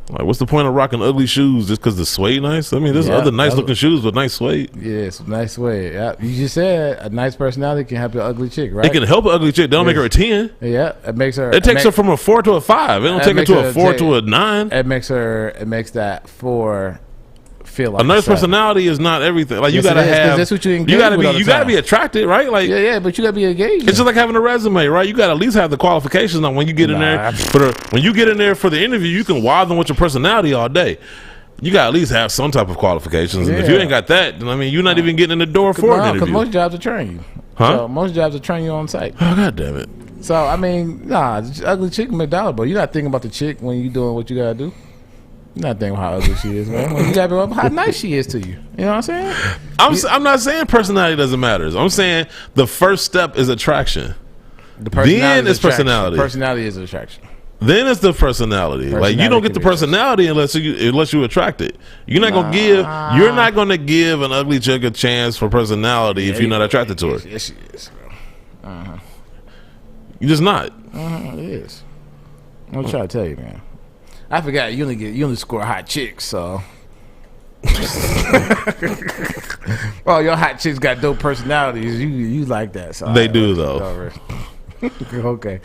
Like, what's the point of rocking ugly shoes just because the suede nice? I mean, there's other nice looking shoes with nice suede. Yes, nice suede. Yeah, you just said a nice personality can help your ugly chick, right? It can help an ugly chick. They don't make her a 10. Yeah, it makes her. It takes her from a 4 to a 5. It don't take her to a 4 to a 9. It makes that 4 feel like a nice personality is not everything. Like, yes, you gotta have. That's what you gotta be attracted, right? Like, yeah, but you gotta be engaged. It's just like having a resume, right? You gotta at least have the qualifications on when you get in there when you get in there for the interview. You can wow them with your personality all day. You gotta at least have some type of qualifications. And if you ain't got that, then I mean, you're not even getting in the door for an interview. Because most jobs will train you. So most jobs will train you on site. Oh, God damn it! So I mean, ugly chick McDonald, but you're not thinking about the chick when you doing what you gotta do. You're not thinking how ugly she is, man. You gotta be how nice she is to you. You know what I'm saying? I'm not saying personality doesn't matter. I'm saying the first step is attraction. Then it's personality. Personality is attraction. Then it's the personality. Like, you don't get the personality unless you attract it. You're not gonna give an ugly chick a chance for personality if you're not attracted to her. Yes, she is. You're just not. It is. I'm trying to tell you, man. I forgot you only score hot chicks, so. Oh, your hot chicks got dope personalities. You like that? So they do though. Okay.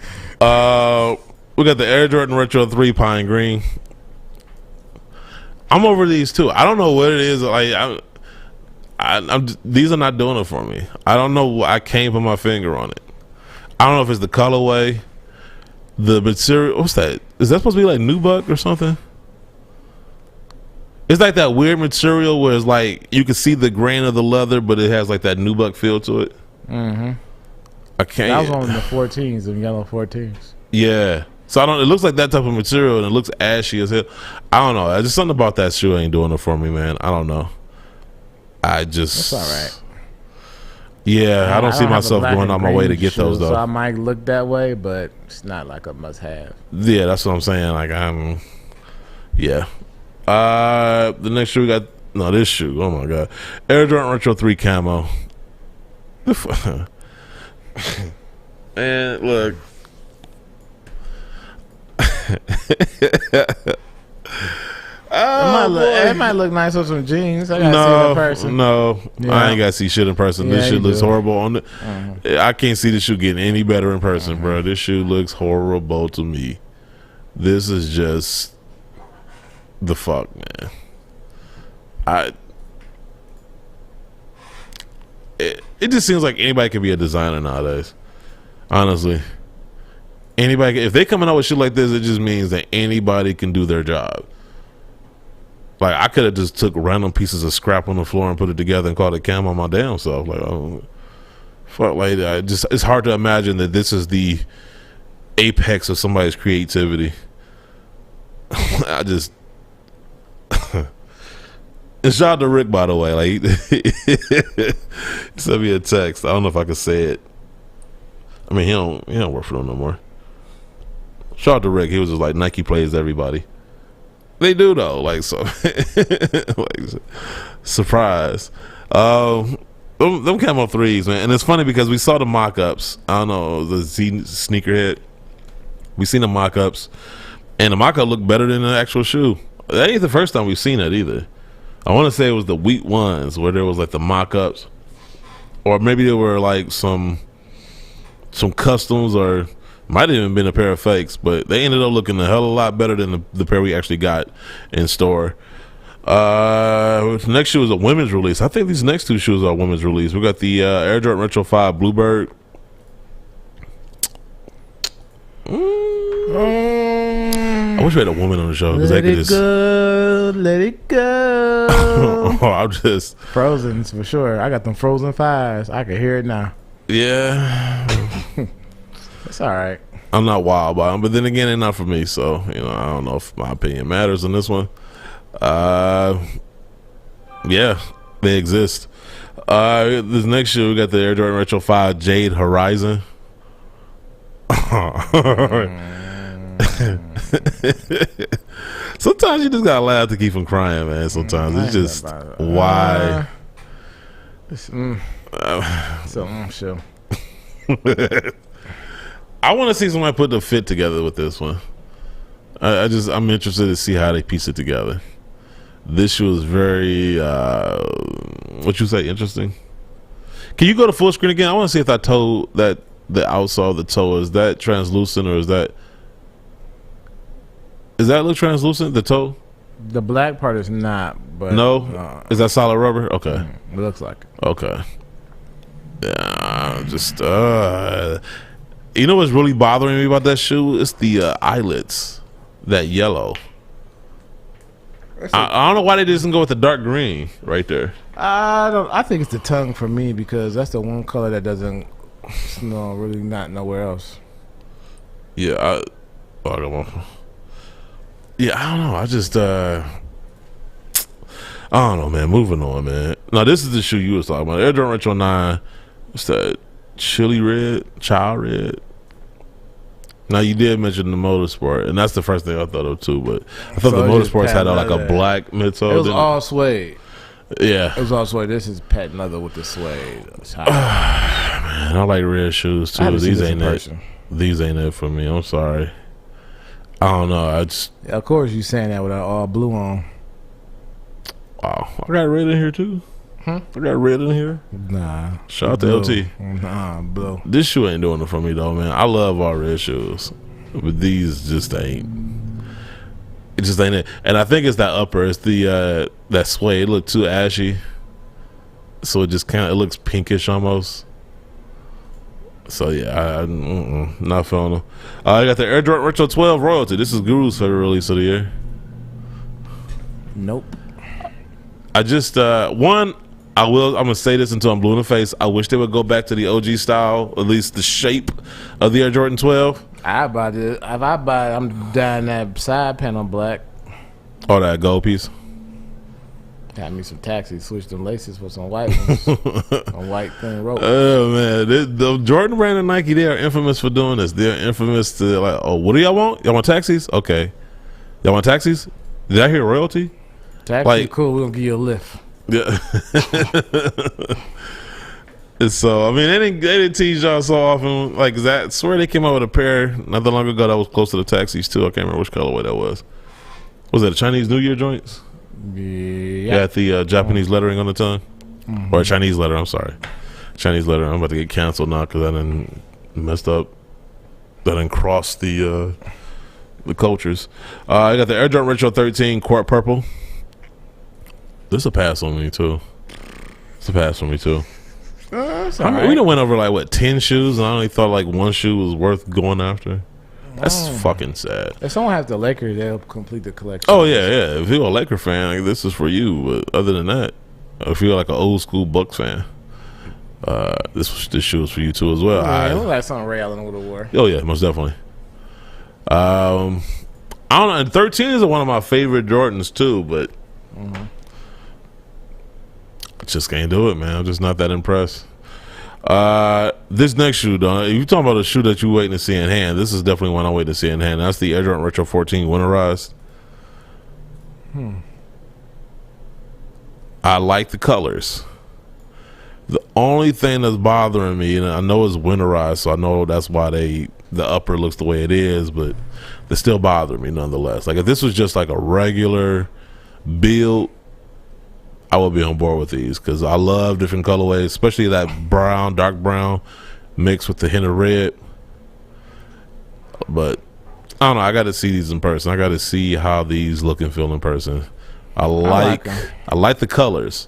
We got the Air Jordan Retro 3 Pine Green. I'm over these too. I don't know what it is. Like, these are not doing it for me. I don't know. I can't put my finger on it. I don't know if it's the colorway. The material, what's that? Is that supposed to be like nubuck or something? It's like that weird material where it's like you can see the grain of the leather, but it has like that nubuck feel to it. Mm-hmm. I can't. That was on the 14s, the yellow 14s. Yeah. So it looks like that type of material, and it looks ashy as hell. I don't know. Just something about that shoe ain't doing it for me, man. I don't know. That's all right. Yeah, I don't see have a myself black going and out my way to green get those shoe, though. So I might look that way, but it's not like a must-have. Yeah, that's what I'm saying. Like yeah. The next shoe we got this shoe. Oh my god, Air Jordan Retro 3 Camo. Man, look. It might look nice with some jeans. I gotta see it in person. No, Yeah. I ain't gotta see shit in person. This Yeah, shit you looks do. horrible on the. I can't see this shoe getting any better in person, bro. This shoe looks horrible to me. This is just the fuck, man. It just seems like anybody can be a designer nowadays. Honestly, anybody. If they coming out with shit like this, it just means that anybody can do their job. Like I could have just took random pieces of scrap on the floor and put it together and called it Camo my damn self. Like, fuck, like it's hard to imagine that this is the apex of somebody's creativity. I just. And shout out to Rick, by the way. Like he sent me a text. I don't know if I could say it. I mean, he don't work for them no more. Shout out to Rick. He was just like, Nike plays everybody. They do though. Like so, like surprise. Them Camo 3s, man. And it's funny because we saw the mock-ups. I don't know, the Z sneakerhead. We seen the mock-ups, and the mock-up looked better than the actual shoe. That ain't the first time we've seen it either. I want to say it was the week ones where there was like the mock-ups, or maybe there were like some customs, or might have even been a pair of fakes, but they ended up looking a hell of a lot better than the pair we actually got in store. Next shoe is a women's release. I think these next two shoes are women's release. We got the Air Jordan Retro 5 Bluebird. I wish we had a woman on the show because they could just let it go. I'm just Frozen's for sure. I got them Frozen 5s. I can hear it now. Yeah. It's all right. I'm not wild by them, but then again, they're not for me. So I don't know if my opinion matters on this one. Yeah, they exist. This next shoe, we got the Air Jordan Retro 5 Jade Horizon. Sometimes you just gotta laugh to keep from crying, man. Sometimes it's just why. Sure. I want to see somebody put the fit together with this one. I'm interested to see how they piece it together. This shoe is very what you say, interesting. Can you go to full screen again? I want to see if that toe, that the outsole of the toe, is that translucent, or is that look translucent, the toe? The black part is not, but no, is that solid rubber? Okay, it looks like it. Okay. Yeah, just you know what's really bothering me about that shoe? It's the eyelets, that yellow. I don't know why they didn't go with the dark green right there. I think it's the tongue for me, because that's the one color that doesn't really not nowhere else. Yeah, I don't know. I just I don't know, man. Moving on, man. Now this is the shoe you was talking about. Air Jordan Retro 9. What's that? Chili red, child red. Now you did mention the Motorsport, and that's the first thing I thought of too. But I thought the Motorsports had like a black midsole. It was all suede. Yeah, it was all suede. This is patent leather with the suede. Man, I like red shoes too. These ain't it. These ain't it for me. I'm sorry. I don't know. Of course you saying that with all blue on. Wow, I got red in here too. I got red in here. Nah. Shout out to LT. Nah, blue. This shoe ain't doing it for me though, man. I love all red shoes, but these just ain't. It just ain't it. And I think it's that upper. It's the that suede. It looked too ashy, so it just it looks pinkish almost. So yeah, I'm not feeling them. I got the Air Jordan Retro 12 Royalty. This is Guru's favorite release of the year. Nope. I just I'm gonna say this until I'm blue in the face. I wish they would go back to the OG style, at least the shape of the Air Jordan 12. I buy it. If I buy it, I'm dyeing that side panel black. Oh, that gold piece. Got me some taxis. Switched them laces for some white ones. A white thin rope. Oh man, the Jordan brand and Nike, they are infamous for doing this. They're infamous to like, oh, what do y'all want? Y'all want taxis? Okay, y'all want taxis? Did I hear royalty? Taxi, like, cool. We're gonna give you a lift. Yeah. And so I mean, they didn't tease y'all so often. Like that, I swear they came out with a pair not that long ago that was close to the taxis too. I can't remember which colorway that was. Was that a Chinese New Year joints? Yeah. Got the Japanese lettering on the tongue, or Chinese letter. I'm sorry, Chinese letter. I'm about to get canceled now because I done messed up. That done crossed the cultures. I got the Air Jordan Retro 13 Quart Purple. This a pass on me too. It's a pass on me too. We done went over like what 10 shoes, and I only thought like one shoe was worth going after. That's fucking sad. If someone has the Lakers, they'll complete the collection. Oh yeah. If you're a Laker fan, like, this is for you. But other than that, if you're like an old school Bucks fan, this shoe is for you too as well. Yeah, it looks like something Ray Allen would have wore. Oh yeah, most definitely. I don't know. And 13 is one of my favorite Jordans too, but I just can't do it, man. I'm just not that impressed. This next shoe, though, if you're talking about a shoe that you're waiting to see in hand, this is definitely one I'm waiting to see in hand. That's the Air Jordan Retro 14 Winterized. I like the colors. The only thing that's bothering me, and I know it's winterized, so I know that's why the upper looks the way it is, but they still bother me nonetheless. Like if this was just like a regular build, I would be on board with these because I love different colorways, especially that brown, dark brown mixed with the hint of red. But I don't know. I got to see these in person. I got to see how these look and feel in person. I like the colors.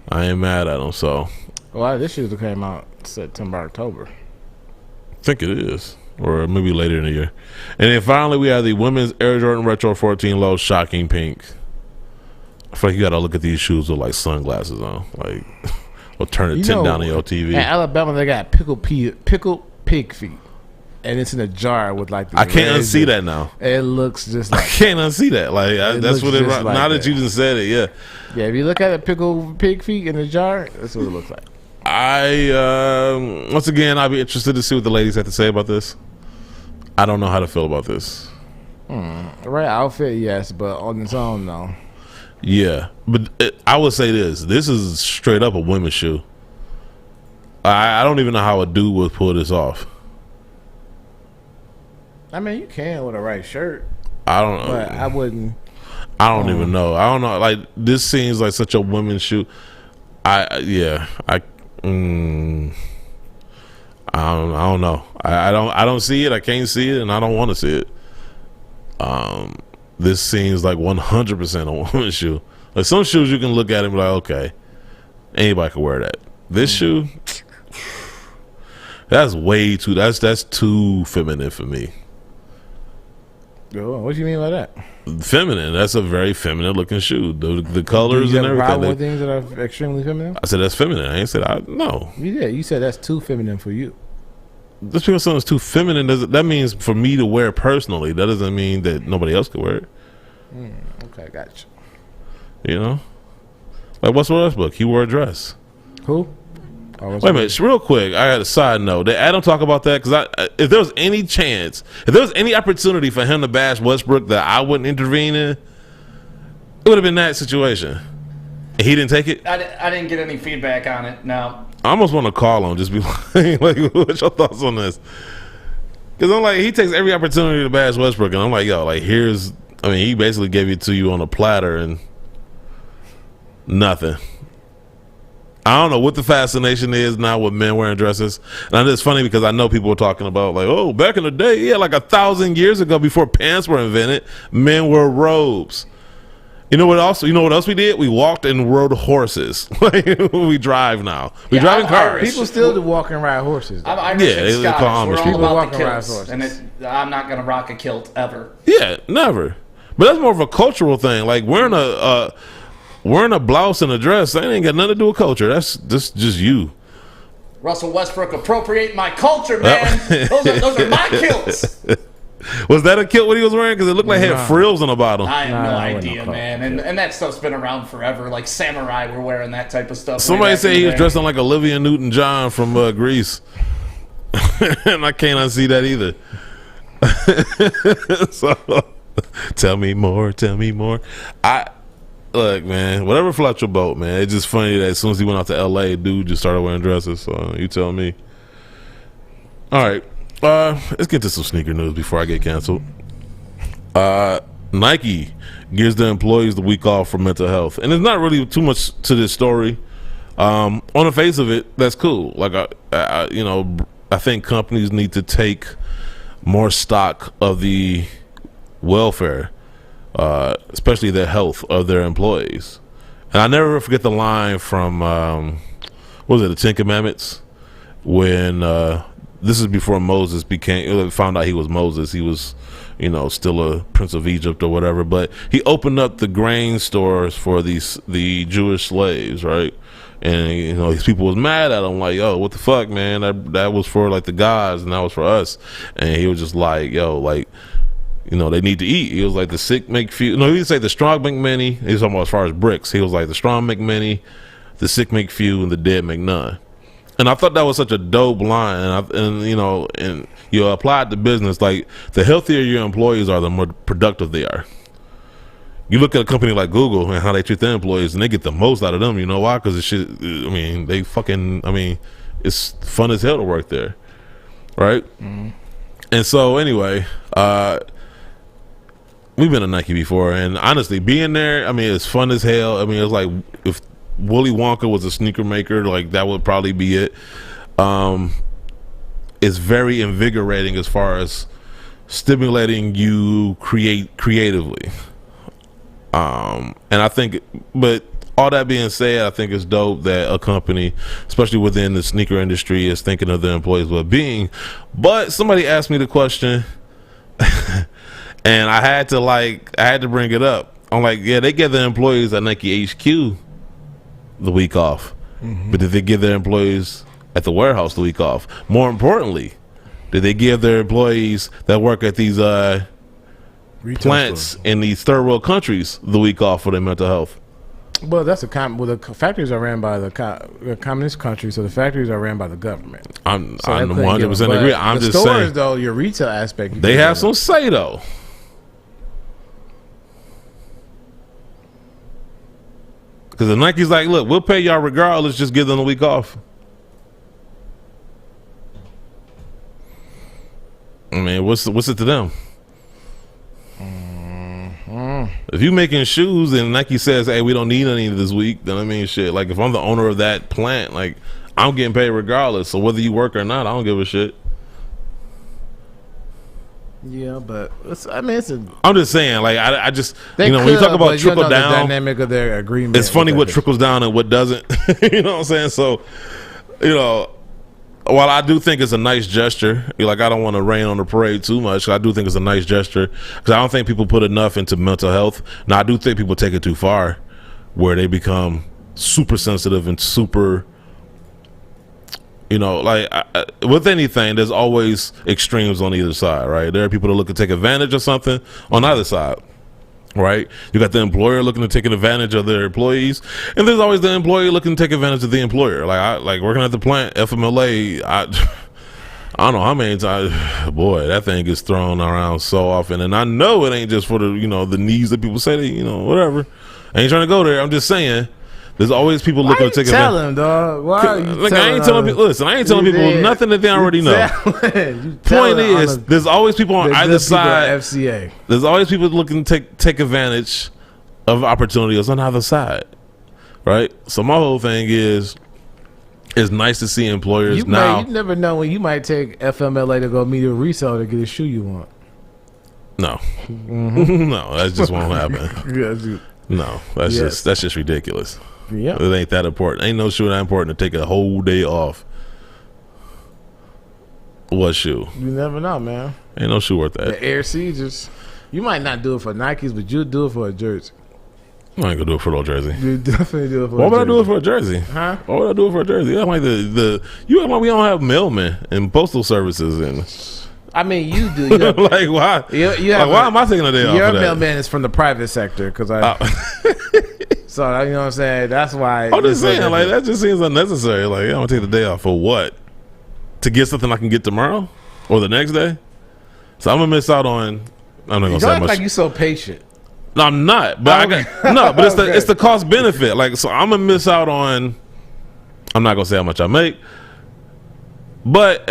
I ain't mad at them. So, well, this shoe came out September, October. I think it is, or maybe later in the year. And then finally, we have the women's Air Jordan Retro 14 Low Shocking Pink. I feel like you got to look at these shoes with like sunglasses on, like, or turn the tint down on your TV. In Alabama, they got pickled pig feet, and it's in a jar with like. I can't unsee that now. It looks just like. I can't unsee that. Like that's what it. Like now that you just said it, yeah. Yeah, if you look at the pickled pig feet in the jar, that's what it looks like. Once again, I'll be interested to see what the ladies have to say about this. I don't know how to feel about this. Right outfit, yes, but on its own, no. Yeah, but I would say this is straight up a women's shoe. I don't even know how a dude would pull this off. I mean, you can with a right shirt. I don't know. But I wouldn't. I don't even know. I don't know. Like, this seems like such a women's shoe. I don't know. I don't see it. I can't see it, and I don't want to see it. This seems like 100% a woman's shoe. Like some shoes you can look at and be like, okay, anybody can wear that. This shoe, that's way too. That's too feminine for me. What do you mean by that? Feminine. That's a very feminine looking shoe. The colors and everything. Problem with things that are extremely feminine? I said that's feminine. I ain't said no. Yeah, you said that's too feminine for you. Just because something's too feminine that means for me to wear personally. That doesn't mean that nobody else could wear it. Okay, gotcha. You know, like Westbrook. He wore a dress. Who? Wait a minute, real quick. I got a side note. I don't talk about that because if there was any chance, if there was any opportunity for him to bash Westbrook that I wouldn't intervene in, it would have been that situation. And he didn't take it. I didn't get any feedback on it. No. I almost want to call him, just be like, what's your thoughts on this? Because I'm like, he takes every opportunity to bash Westbrook, and I'm like, yo, like he basically gave it to you on a platter and nothing. I don't know what the fascination is now with men wearing dresses. And it's funny because I know people were talking about like, oh, back in the day, yeah, like 1,000 years ago before pants were invented, men wore robes. You know what else we did? We walked and rode horses. We drive now. We drive in cars. Irish. People still do walk and ride horses. I'm Irish and Scottish. We're all people about the and ride kilts. horses. And I'm not going to rock a kilt ever. Yeah, never. But that's more of a cultural thing. Like wearing a blouse and a dress, that ain't got nothing to do with culture. That's just you. Russell Westbrook appropriate my culture, man. Those are my kilts. Was that a kilt what he was wearing? Because it looked like it had frills on the bottom. I have no I wouldn't idea, call it man. And that stuff's been around forever. Like samurai were wearing that type of stuff. Somebody said he was dressing like Olivia Newton-John from Grease. And I can't unsee that either. So, tell me more. Look, man, whatever floats your boat, man. It's just funny that as soon as he went out to L.A., dude just started wearing dresses. So you tell me. All right, let's get to some sneaker news before I get canceled. Nike gives their employees the week off for mental health, and there's not really too much to this story. On the face of it, that's cool. Like I think companies need to take more stock of the welfare, especially the health of their employees. And I never forget the line from what was it, the Ten Commandments, when this is before Moses found out he was Moses. He was, still a prince of Egypt or whatever, but he opened up the grain stores for the Jewish slaves, right? And these people was mad at him, like, yo, what the fuck, man? That was for like the gods, and that was for us. And he was just like, yo, like, they need to eat. He was like, the sick make few. No, he didn't say the strong make many. He was talking about as far as bricks. He was like, the strong make many, the sick make few, and the dead make none. And I thought that was such a dope line. And you apply it to business. Like, the healthier your employees are, the more productive they are. You look at a company like Google and how they treat their employees, and they get the most out of them. You know why? Because it's fun as hell to work there, right? Mm-hmm. And so anyway, we've been to Nike before, and honestly, being there, it's fun as hell. It's like if Willy Wonka was a sneaker maker, like that would probably be it. It's very invigorating as far as stimulating you creatively. And I think, but all that being said, I think it's dope that a company, especially within the sneaker industry, is thinking of their employees' well-being. But somebody asked me the question, and I had to bring it up. I'm like, yeah, they give their employees at Nike HQ the week off, but did they give their employees at the warehouse the week off? More importantly, did they give their employees that work at these plants in these third world countries the week off for their mental health? Well, that's the factories are ran by the communist country, so the factories are ran by the government. I'm 100% agree. I'm just saying, stores, though, your retail aspect, they have some say though. Because the Nike's like, look, we'll pay y'all regardless, just give them a week off. What's it to them? If you making shoes and Nike says, hey, we don't need any this week, then shit. Like, if I'm the owner of that plant, like, I'm getting paid regardless. So whether you work or not, I don't give a shit. Yeah, but I'm just saying, like, I just when you talk about trickle down, the dynamic of their agreement. It's funny what trickles down and what doesn't. You know what I'm saying? So, while I do think it's a nice gesture, I don't want to rain on the parade too much. I do think it's a nice gesture because I don't think people put enough into mental health. Now, I do think people take it too far, where they become super sensitive and super. With anything, there's always extremes on either side, right? There are people that look to take advantage of something on either side, right? You got the employer looking to take advantage of their employees, and there's always the employee looking to take advantage of the employer. Like working at the plant, FMLA, I don't know how many times, boy, that thing gets thrown around so often, and I know it ain't just for the the needs that people say that whatever. I ain't trying to go there. I'm just saying. There's always people looking to take advantage. Tell them, dog. Why are you I ain't telling people. Listen, I ain't telling people nothing that they already know. Point is, there's always people on either side. FCA. There's always people looking to take advantage of opportunities on either side, right? So my whole thing is, it's nice to see employers you never know when you might take FMLA to go meet a reseller to get a shoe you want. No, no, that just won't happen. No, that's just ridiculous. Yeah, it ain't that important. Ain't no shoe that important to take a whole day off. What shoe? You never know, man. Ain't no shoe worth that. The Air Seizures. You might not do it for Nikes, but you'll do it for a jersey. I ain't gonna do it for no jersey. You definitely do it for Why would I do it for a jersey? Huh? Why would I do it for a jersey? I'm like you act like we don't have mailmen and postal services and I mean, you do. You have, Like why? you have why am I taking a day off? Your for that? mailman is from the private sector, because I. So you know what I'm saying. That's why. I'm just saying, like that just seems unnecessary. Like I'm gonna take the day off for what? To get something I can get tomorrow or the next day. So I'm gonna miss out on. I'm not gonna You say don't act much. like you so patient. No, I'm not. But Okay. but it's Okay. it's the cost benefit. Like so, I'm gonna miss out on. I'm not gonna say how much I make, but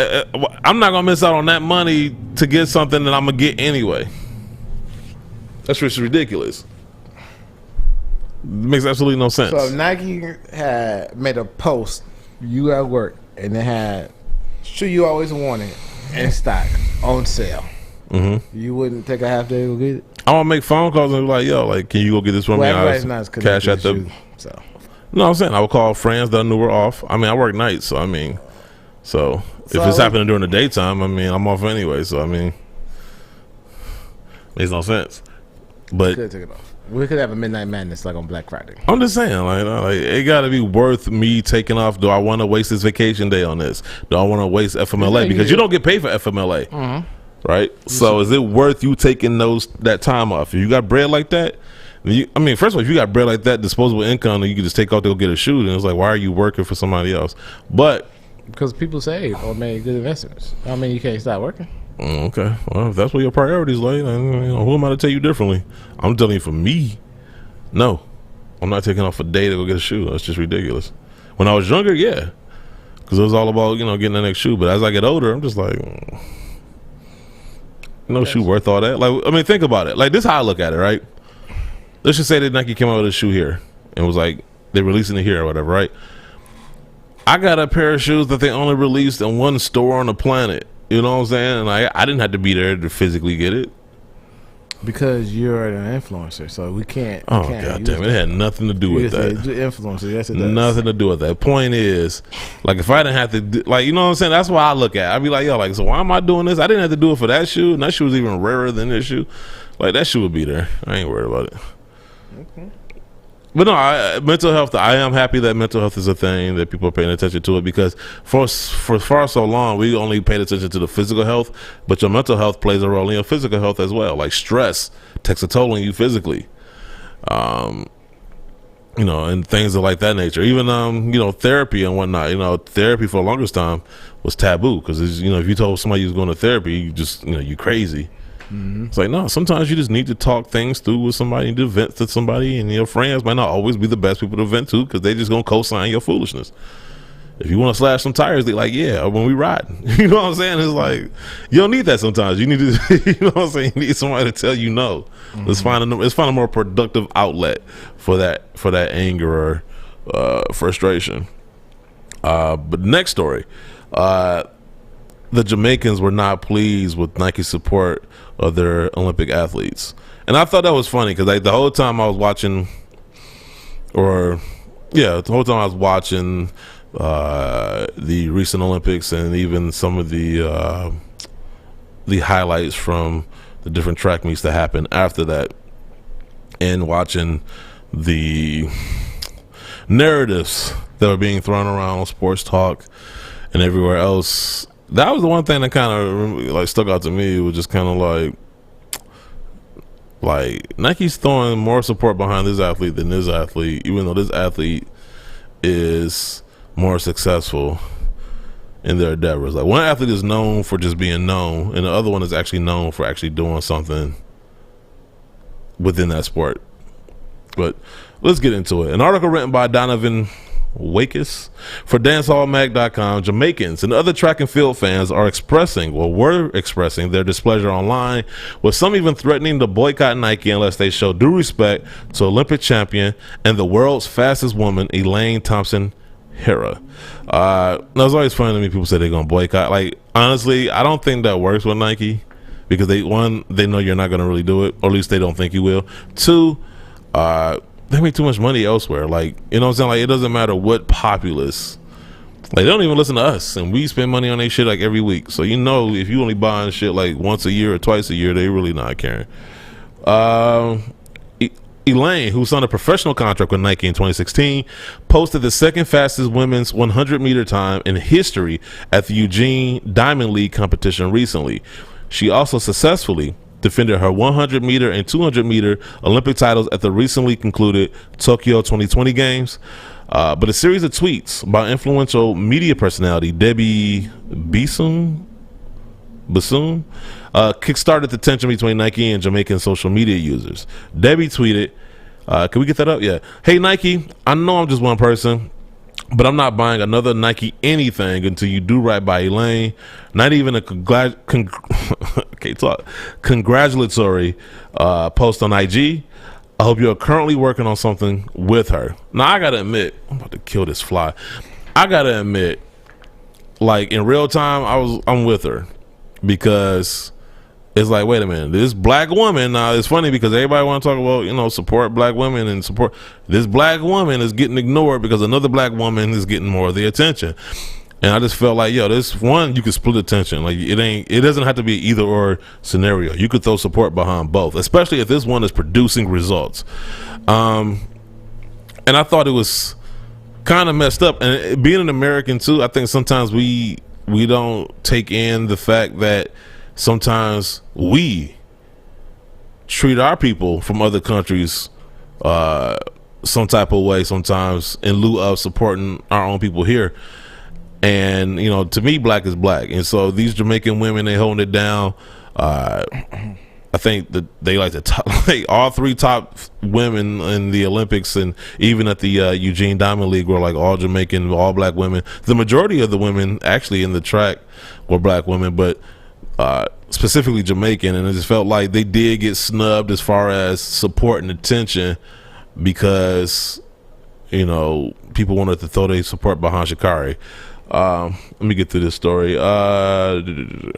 I'm not gonna miss out on that money to get something that I'm gonna get anyway. That's just ridiculous. It makes absolutely no sense. So Nike had made a post, you at work, and they had shoe you always wanted in stock on sale. Mm-hmm. You wouldn't take a half day to go get it? I want to make phone calls and be like, yo, like, can you go get this from me? Everybody's not Cash at the. shoes, so. No, I'm saying I would call friends that I knew were off. I mean, I work nights, so I mean, if it's happening during the daytime, I mean, I'm off anyway, so I mean, makes no sense. But Could take it off. We could have a midnight madness like on Black Friday. I'm just saying, like it got to be worth me taking off. Do I want to waste this vacation day on this? Do I want to waste FMLA? Because you don't get paid for FMLA, right? So is it worth you taking that time off? If you got bread like that, I mean, first of all, if you got bread like that, disposable income, and you can just take off to go get a shoe, then it's like, why are you working for somebody else? But because people save or made good investments. I mean, you can't stop working. Okay, well, if that's what your priorities like, then, who am I to tell you differently? I'm telling you, for me, no, I'm not taking off a day to go get a shoe. That's just ridiculous. When I was younger, yeah, because it was all about getting the next shoe. But as I get older, I'm just like, no shoe worth all that. Like, I mean, think about it. Like, this is how I look at it, right? Let's just say that Nike came out with a shoe here and was like, they're releasing it here or whatever, right? I got a pair of shoes that they only released in one store on the planet. You know what I'm saying? And I didn't have to be there to physically get it. Because you're an influencer, so we can't. Oh, God damn it. It had nothing to do with that. Influencer, yes, it does. Nothing to do with that. Point is, like, if I didn't have to, you know what I'm saying? That's what I look at. I'd be like, yo, like, so why am I doing this? I didn't have to do it for that shoe, and that shoe was even rarer than this shoe. Like, that shoe would be there. I ain't worried about it. Okay. But no, mental health, I am happy that mental health is a thing, that people are paying attention to it, because for far so long, we only paid attention to the physical health, but your mental health plays a role in your physical health as well. Like, stress takes a toll on you physically. And things of like that nature. Even, therapy and whatnot. Therapy for the longest time was taboo, because, if you told somebody you was going to therapy, you just, you crazy. Mm-hmm. It's like, no, sometimes you just need to talk things through with somebody, to vent to somebody, and your friends might not always be the best people to vent to, because they just gonna co-sign your foolishness. If you want to slash some tires, they like, yeah, when we ride. You know what I'm saying? It's like, you don't need that sometimes. You need to, you know what I'm saying? You need somebody to tell you no. Mm-hmm. Let's find a more productive outlet for that anger or frustration. But next story, the Jamaicans were not pleased with Nike's support of their Olympic athletes. And I thought that was funny, because the whole time I was watching, the recent Olympics, and even some of the highlights from the different track meets that happened after that, and watching the narratives that were being thrown around on sports talk and everywhere else, that was the one thing that kind of stuck out to me. It was just kind of like Nike's throwing more support behind this athlete than this athlete, even though this athlete is more successful in their endeavors. Like, one athlete is known for just being known, and the other one is actually known for actually doing something within that sport. But let's get into it. An article written by Donovan Wakis for dancehallmag.com. Jamaicans and other track and field fans were expressing their displeasure online, with some even threatening to boycott Nike unless they show due respect to Olympic champion and the world's fastest woman, Elaine Thompson-Herah. It's always funny to me, people say they're gonna boycott. Like, honestly, I don't think that works with Nike, because they know you're not gonna really do it, or at least they don't think you will. Two, they make too much money elsewhere. Like, you know what I'm saying? Like, it doesn't matter what populace. Like, they don't even listen to us, and we spend money on their shit like every week. So, if you only buying shit like once a year or twice a year, they really not caring. Elaine, who signed a professional contract with Nike in 2016, posted the second fastest women's 100-meter time in history at the Eugene Diamond League competition recently. She also successfully defended her 100-meter and 200-meter Olympic titles at the recently concluded Tokyo 2020 Games. But a series of tweets by influential media personality Debbie Bassoon kickstarted the tension between Nike and Jamaican social media users. Debbie tweeted, can we get that up? Yeah. Hey, Nike, I know I'm just one person, but I'm not buying another Nike anything until you do right by Elaine. Not even a congratulatory post on IG. I hope you're currently working on something with her. Now, I got to admit, I'm about to kill this fly. I got to admit, like in real time, I'm with her. Because it's like, wait a minute, this black woman, now it's funny because everybody want to talk about, you know, support black women and support. This black woman is getting ignored because another black woman is getting more of the attention. And I just felt like, yo, this one, you can split attention. Like it doesn't have to be either or scenario. You could throw support behind both, especially if this one is producing results. And I thought it was kind of messed up. And being an American too, I think sometimes we don't take in the fact that sometimes we treat our people from other countries some type of way sometimes in lieu of supporting our own people here. And, you know, to me, black is black. And so these Jamaican women, they holding it down. I think that they like the top, like all three top women in the Olympics and even at the Eugene Diamond League were like all Jamaican, all black women. The majority of the women actually in the track were black women, but specifically Jamaican. And it just felt like they did get snubbed as far as support and attention because, you know, people wanted to throw their support behind Sacai. Let me get to this story. The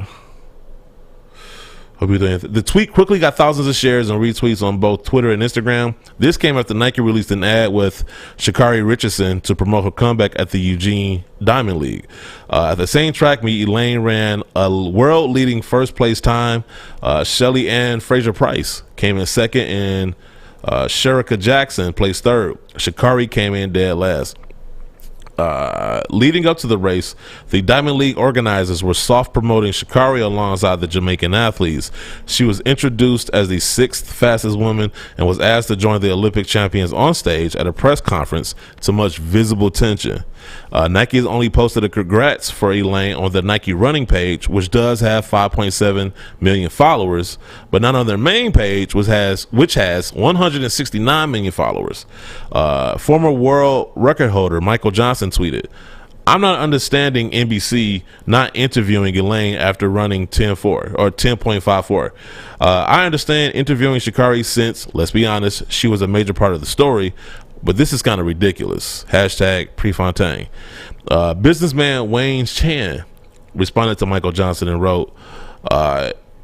tweet quickly got thousands of shares and retweets on both Twitter and Instagram. This came after Nike released an ad with Sha'Carri Richardson to promote her comeback at the Eugene Diamond League. At the same track meet, Elaine ran a world-leading first-place time. Shelly Ann Fraser-Price came in second, and Sherika Jackson placed third. Sha'Carri came in dead last. Leading up to the race, the Diamond League organizers were soft promoting Sha'Carri alongside the Jamaican athletes. She was introduced as the sixth fastest woman and was asked to join the Olympic champions on stage at a press conference to much visible attention. Nike has only posted a congrats for Elaine on the Nike running page, which does have 5.7 million followers, but not on their main page, which has 169 million followers. Former world record holder Michael Johnson tweeted, "I'm not understanding NBC not interviewing Elaine after running 10.4 or 10.54. I understand interviewing Sha'Carri since, let's be honest, she was a major part of the story, but this is kind of ridiculous. Hashtag Prefontaine." Businessman Wayne Chan responded to Michael Johnson and wrote,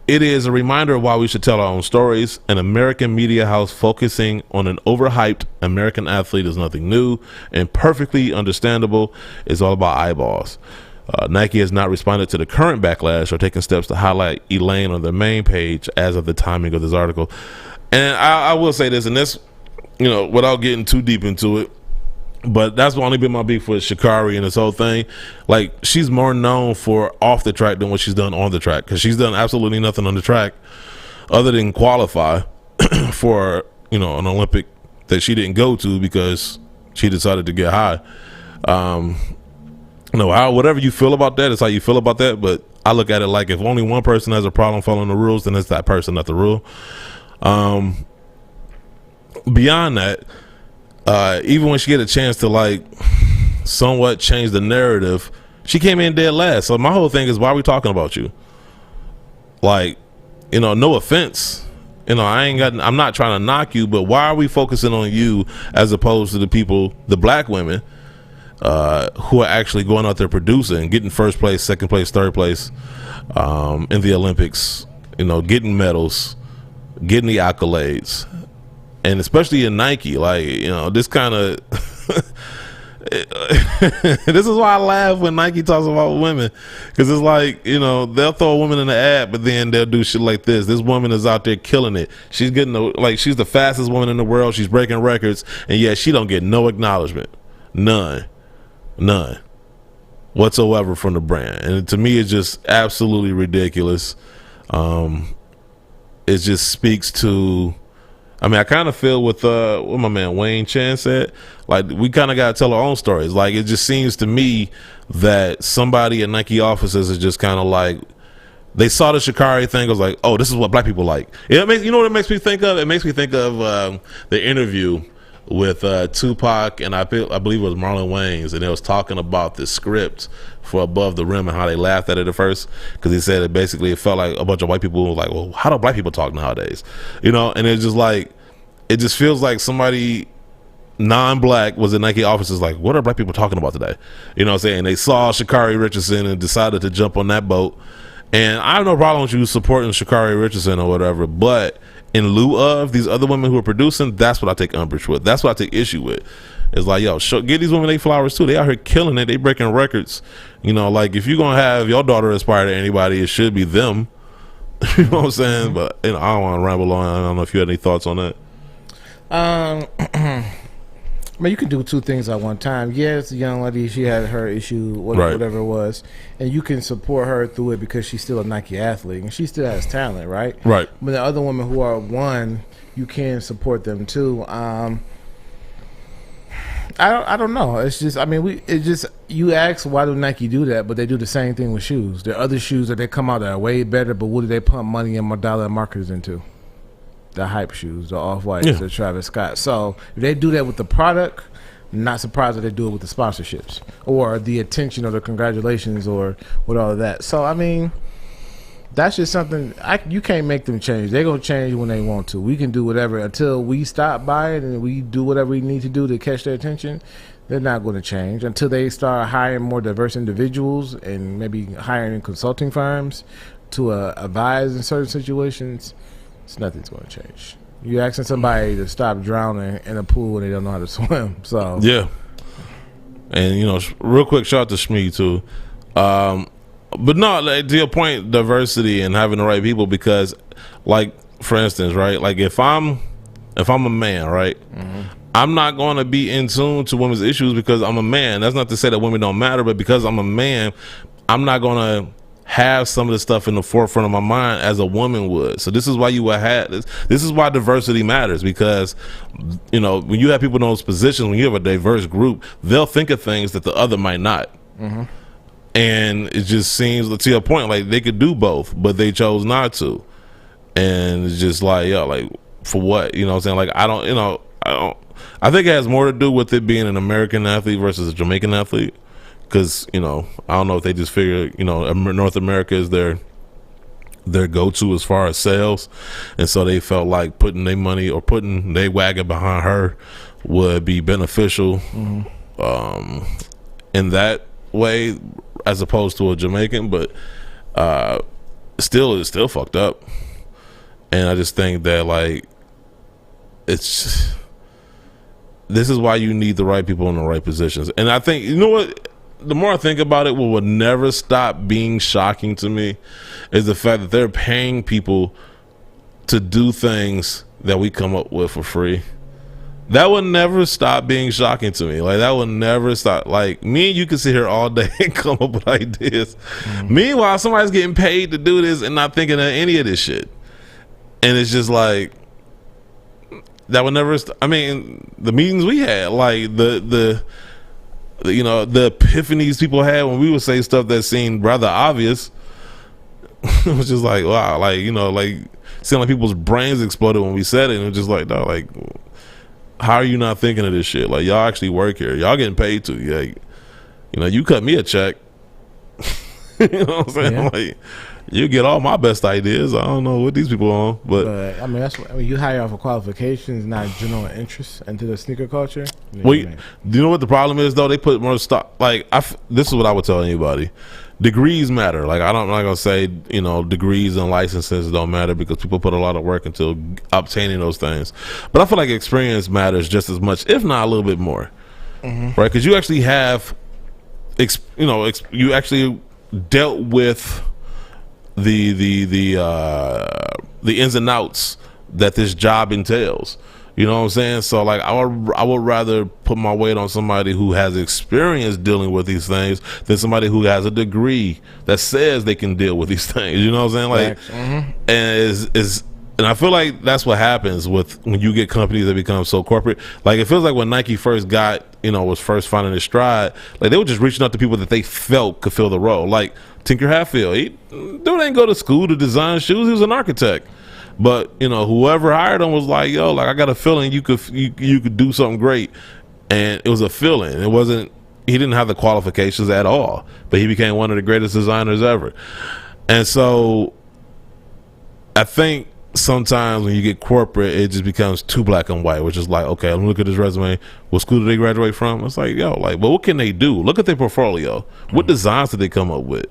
"It is a reminder of why we should tell our own stories. An American media house focusing on an overhyped American athlete is nothing new and perfectly understandable. It's all about eyeballs." Nike has not responded to the current backlash or taken steps to highlight Elaine on their main page as of the timing of this article. And I will say this, and this, you know, without getting too deep into it, but that's only been my beef with Sha'Carri and this whole thing. Like, she's more known for off the track than what she's done on the track, because she's done absolutely nothing on the track other than qualify for, you know, an Olympic that she didn't go to because she decided to get high. Whatever you feel about that is how you feel about that, but I look at it like if only one person has a problem following the rules, then it's that person, not the rule. Beyond that, even when she get a chance to like somewhat change the narrative, she came in dead last. So my whole thing is, why are we talking about you? Like, you know, no offense, you know, I'm not trying to knock you, but why are we focusing on you as opposed to the people, the black women, who are actually going out there producing, getting first place, second place, third place in the Olympics, you know, getting medals, getting the accolades. And especially in Nike, like, you know, this kind of This is why I laugh when Nike talks about women, because it's like, you know, they'll throw a woman in the ad, but then they'll do shit like this. This woman is out there killing it. She's getting she's the fastest woman in the world. She's breaking records, and yet she don't get no acknowledgement, none whatsoever from the brand. And to me, it's just absolutely ridiculous. It just speaks to, I mean, I kind of feel with what my man Wayne Chan said, like, we kind of got to tell our own stories. Like, it just seems to me that somebody at Nike offices is just kind of like, they saw the Sacai thing, was like, oh, this is what black people like. You know what it makes me think of? It makes me think of the interview with Tupac and I believe it was Marlon Wayans, and they was talking about the script for Above the Rim and how they laughed at it at first, because he said it felt like a bunch of white people were like, well, how do black people talk nowadays? You know, and it's just like, it just feels like somebody non-black was in Nike offices like, what are black people talking about today? You know what I'm saying? They saw Sha'Carri Richardson and decided to jump on that boat. And I have no problem with you supporting Sha'Carri Richardson or whatever, but in lieu of these other women who are producing, that's what I take umbrage with. That's what I take issue with. It's like, yo, give these women their flowers too. They out here killing it. They breaking records. You know, like, if you're going to have your daughter aspire to anybody, it should be them. You know what I'm saying? But, you know, I don't want to ramble on. I don't know if you had any thoughts on that. I mean, you can do two things at one time. Yes, the young lady, she had her issue, whatever it was, and you can support her through it because she's still a Nike athlete and she still has talent, right? Right. But the other women who are one, you can support them too. I don't know. It's just, I mean, you ask why do Nike do that, but they do the same thing with shoes. There are other shoes that they come out that are way better, but what do they pump money and dollar marketers into? The hype shoes, the Off-Whites, the Travis Scott. So if they do that with the product, I'm not surprised that they do it with the sponsorships or the attention or the congratulations or with all of that. So, I mean, that's just something you can't make them change. They're going to change when they want to. We can do whatever until we stop by it and we do whatever we need to do to catch their attention. They're not going to change until they start hiring more diverse individuals and maybe hiring consulting firms to advise in certain situations. Nothing's going to change. You're asking somebody to stop drowning in a pool and they don't know how to swim. So yeah. And, you know, real quick, shout out to Shmee too. But no, like, to your point, diversity and having the right people, because, like, for instance, right, like, if I'm a man, right, I'm not going to be in tune to women's issues because I'm a man. That's not to say that women don't matter, but because I'm a man, I'm not going to have some of the stuff in the forefront of my mind as a woman would. So this is why you would have this is why diversity matters, because, you know, when you have people in those positions, when you have a diverse group, they'll think of things that the other might not. And it just seems, to your point, like, they could do both, but they chose not to. And it's just like, yo, like, for what? You know what I'm saying? Like, I think it has more to do with it being an American athlete versus a Jamaican athlete. Because, you know, I don't know if they just figure, you know, North America is their go-to as far as sales. And so they felt like putting their money or putting their wagon behind her would be beneficial in that way, as opposed to a Jamaican. But it's still fucked up. And I just think that, like, this is why you need the right people in the right positions. And I think, you know what? The more I think about it, what would never stop being shocking to me is the fact that they're paying people to do things that we come up with for free. That would never stop being shocking to me. Like, that would never stop. Like, me and you can sit here all day and come up with ideas. Meanwhile, somebody's getting paid to do this and not thinking of any of this shit. And it's just like, that would never I mean, the meetings we had, like, the you know, the epiphanies people had when we would say stuff that seemed rather obvious. It was just like, wow, like, you know, like, seemed like people's brains exploded when we said it. And it was just like, no, like, how are you not thinking of this shit? Like, y'all actually work here. Y'all getting paid to. Like, you know, you cut me a check. You know what I'm saying? Yeah. Like, you get all my best ideas. I don't know what these people on, but I mean, that's what, I mean, you hire off of qualifications, not general interest into the sneaker culture. Well, do you know what the problem is though? They put more stock. Like, this is what I would tell anybody: degrees matter. Like, I'm not gonna say, you know, degrees and licenses don't matter, because people put a lot of work into obtaining those things. But I feel like experience matters just as much, if not a little bit more. right? Because you actually have, you actually dealt with the ins and outs that this job entails. You know what I'm saying? So like I would rather put my weight on somebody who has experience dealing with these things than somebody who has a degree that says they can deal with these things. You know what I'm saying? Like, and I feel like that's what happens with when you get companies that become so corporate. Like it feels like when Nike first got, was first finding its stride, like they were just reaching out to people that they felt could fill the role. Like Tinker Hatfield, dude didn't go to school to design shoes. He was an architect. But whoever hired him was like, yo, like I got a feeling you could do something great, and it was a feeling. It wasn't. He didn't have the qualifications at all, but he became one of the greatest designers ever. And so, I think sometimes when you get corporate, it just becomes too black and white, which is like, okay, let me look at his resume. What school did they graduate from? It's like, yo, like, but what can they do? Look at their portfolio. What designs did they come up with?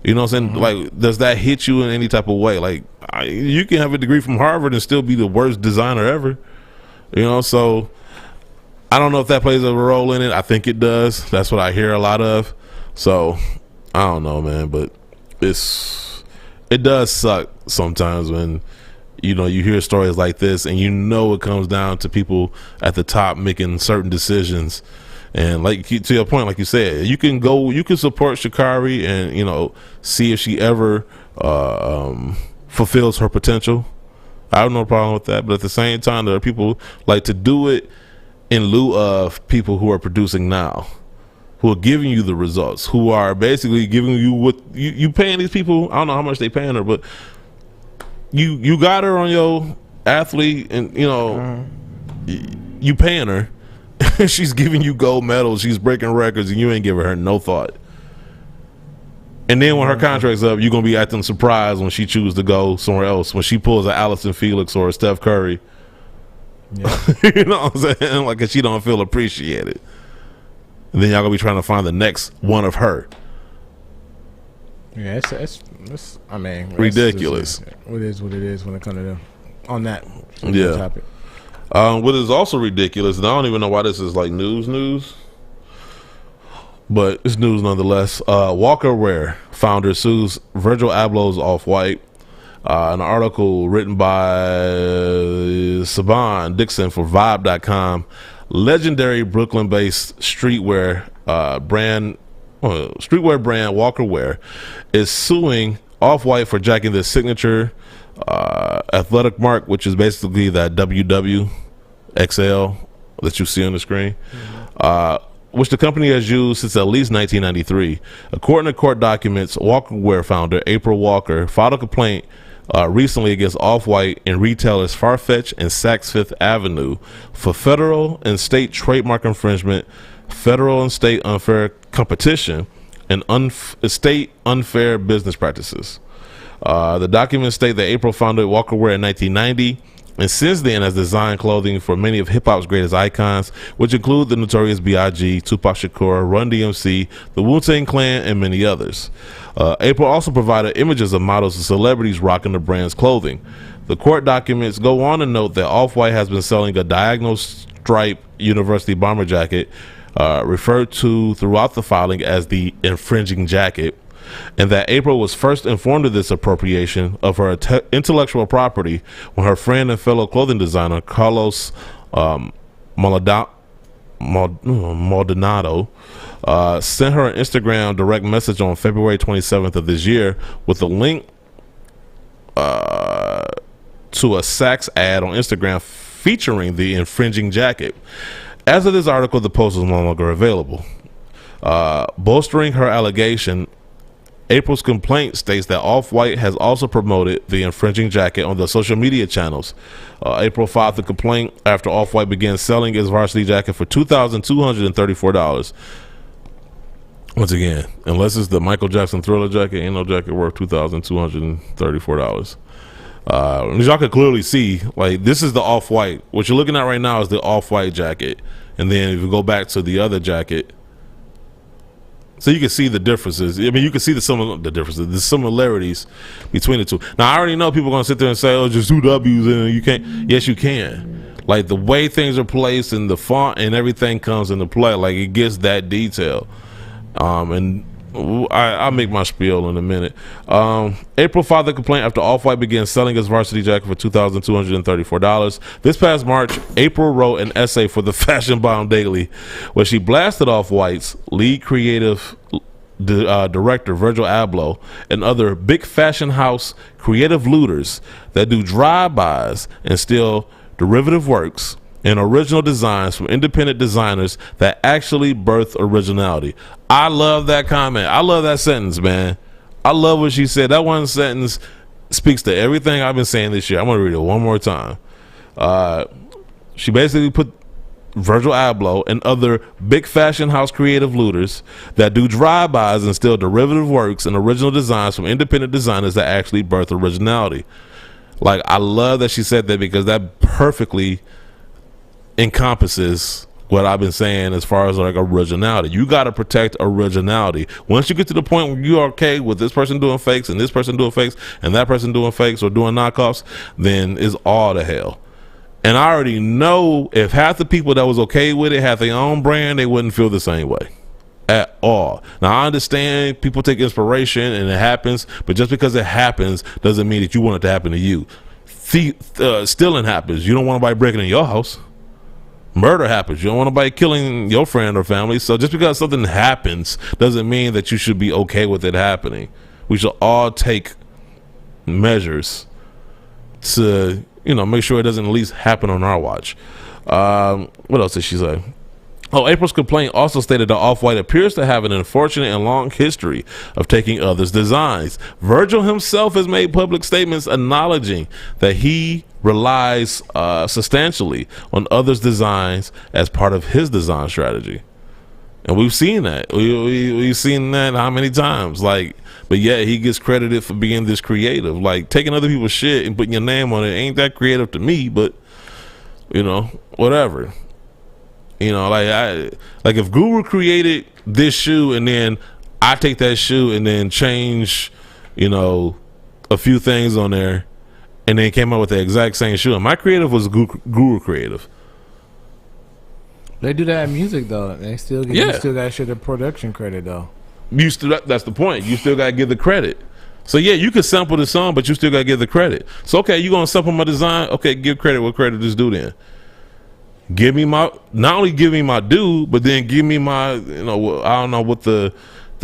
You know what I'm saying? Like, does that hit you in any type of way? Like, you can have a degree from Harvard and still be the worst designer ever. So I don't know if that plays a role in it. I think it does. That's what I hear a lot of. So I don't know, man. But it does suck sometimes when you hear stories like this, and it comes down to people at the top making certain decisions. And like to your point, like you said, you can support Sha'Carri and see if she ever fulfills her potential. I have no problem with that, but at the same time, there are people like to do it in lieu of people who are producing now, who are giving you the results, who are basically giving you what you paying these people. I don't know how much they paying her, but you got her on your athlete, and you paying her. She's giving you gold medals, she's breaking records, and you ain't giving her no thought. And then when her contract's up, you're gonna be acting surprised when she chooses to go somewhere else, when she pulls a Allison Felix or a Steph Curry. Yeah. You know what I'm saying? Like, 'cause she don't feel appreciated. And then y'all gonna be trying to find the next one of her. Yeah, it's I mean, ridiculous. It is what it is when it comes to them on that topic. What is also ridiculous, and I don't even know why this is like news, but it's news nonetheless. Walker Wear founder sues Virgil Abloh's Off-White. An article written by Saban Dixon for Vibe.com. Legendary Brooklyn-based streetwear brand Walker Wear is suing Off-White for jacking the signature athletic mark, which is basically that WWXL that you see on the screen, which the company has used since at least 1993. According to court documents, Walker Wear founder April Walker filed a complaint recently against Off-White and retailers Farfetch and Saks Fifth Avenue for federal and state trademark infringement, federal and state unfair competition, and state unfair business practices. The documents state that April founded Walker Wear in 1990, and since then has designed clothing for many of hip-hop's greatest icons, which include the Notorious B.I.G., Tupac Shakur, Run DMC, the Wu-Tang Clan, and many others. April also provided images of models and celebrities rocking the brand's clothing. The court documents go on to note that Off-White has been selling a diagonal stripe university bomber jacket, referred to throughout the filing as the infringing jacket, and that April was first informed of this appropriation of her intellectual property when her friend and fellow clothing designer Carlos Maldonado sent her an Instagram direct message on February 27th of this year with a link to a Saks ad on Instagram featuring the infringing jacket. As of this article, the post is no longer available. Bolstering her allegation, April's complaint states that Off-White has also promoted the infringing jacket on the social media channels. April filed the complaint after Off-White began selling his varsity jacket for $2,234. Once again, unless it's the Michael Jackson Thriller jacket, ain't no jacket worth $2,234. As y'all can clearly see, like, this is the Off-White. What you're looking at right now is the Off-White jacket. And then if you go back to the other jacket, so you can see the differences. I mean, you can see the similarities between the two. Now, I already know people are going to sit there and say, oh, just two W's, and you can't. Yes, you can. Like the way things are placed and the font and everything comes into play. Like it gets that detail. And I'll make my spiel in a minute. April filed a complaint after Off-White began selling his varsity jacket for $2,234. This past March, April wrote an essay for the Fashion Bomb Daily where she blasted Off-White's lead creative director Virgil Abloh and other big fashion house creative looters that do drive-bys and steal derivative works and original designs from independent designers that actually birth originality. I love that comment. I love that sentence, man. I love what she said. That one sentence speaks to everything I've been saying this year. I'm going to read it one more time. She basically put Virgil Abloh and other big fashion house creative looters that do drive-bys and steal derivative works and original designs from independent designers that actually birth originality. Like, I love that she said that because that perfectly encompasses what I've been saying as far as like originality. You got to protect originality. Once you get to the point where you're okay with this person doing fakes and this person doing fakes and that person doing fakes or doing knockoffs, then it's all to hell. And I already know if half the people that was okay with it had their own brand, they wouldn't feel the same way at all. Now, I understand people take inspiration and it happens, but just because it happens doesn't mean that you want it to happen to you. Stealing happens. You don't want anybody breaking in your house. Murder happens. You don't want nobody killing your friend or family. So just because something happens doesn't mean that you should be okay with it happening. We should all take measures to, make sure it doesn't at least happen on our watch. What else did she say? Oh, April's complaint also stated that Off-White appears to have an unfortunate and long history of taking others' designs. Virgil himself has made public statements acknowledging that he relies substantially on others' designs as part of his design strategy. And we've seen that. We've seen that how many times? But yeah, he gets credited for being this creative. Like, taking other people's shit and putting your name on it ain't that creative to me, but, whatever. Like if Guru created this shoe and then I take that shoe and then change, a few things on there and then came up with the exact same shoe. And my creative was Guru creative. They do that in music though. They still get, you still got to show the production credit though. That's the point. You still got to give the credit. So yeah, you could sample the song, but you still got to give the credit. So okay, you gonna sample my design? Okay, give credit. What credit does do then? Not only give me my due, but then give me my, I don't know what the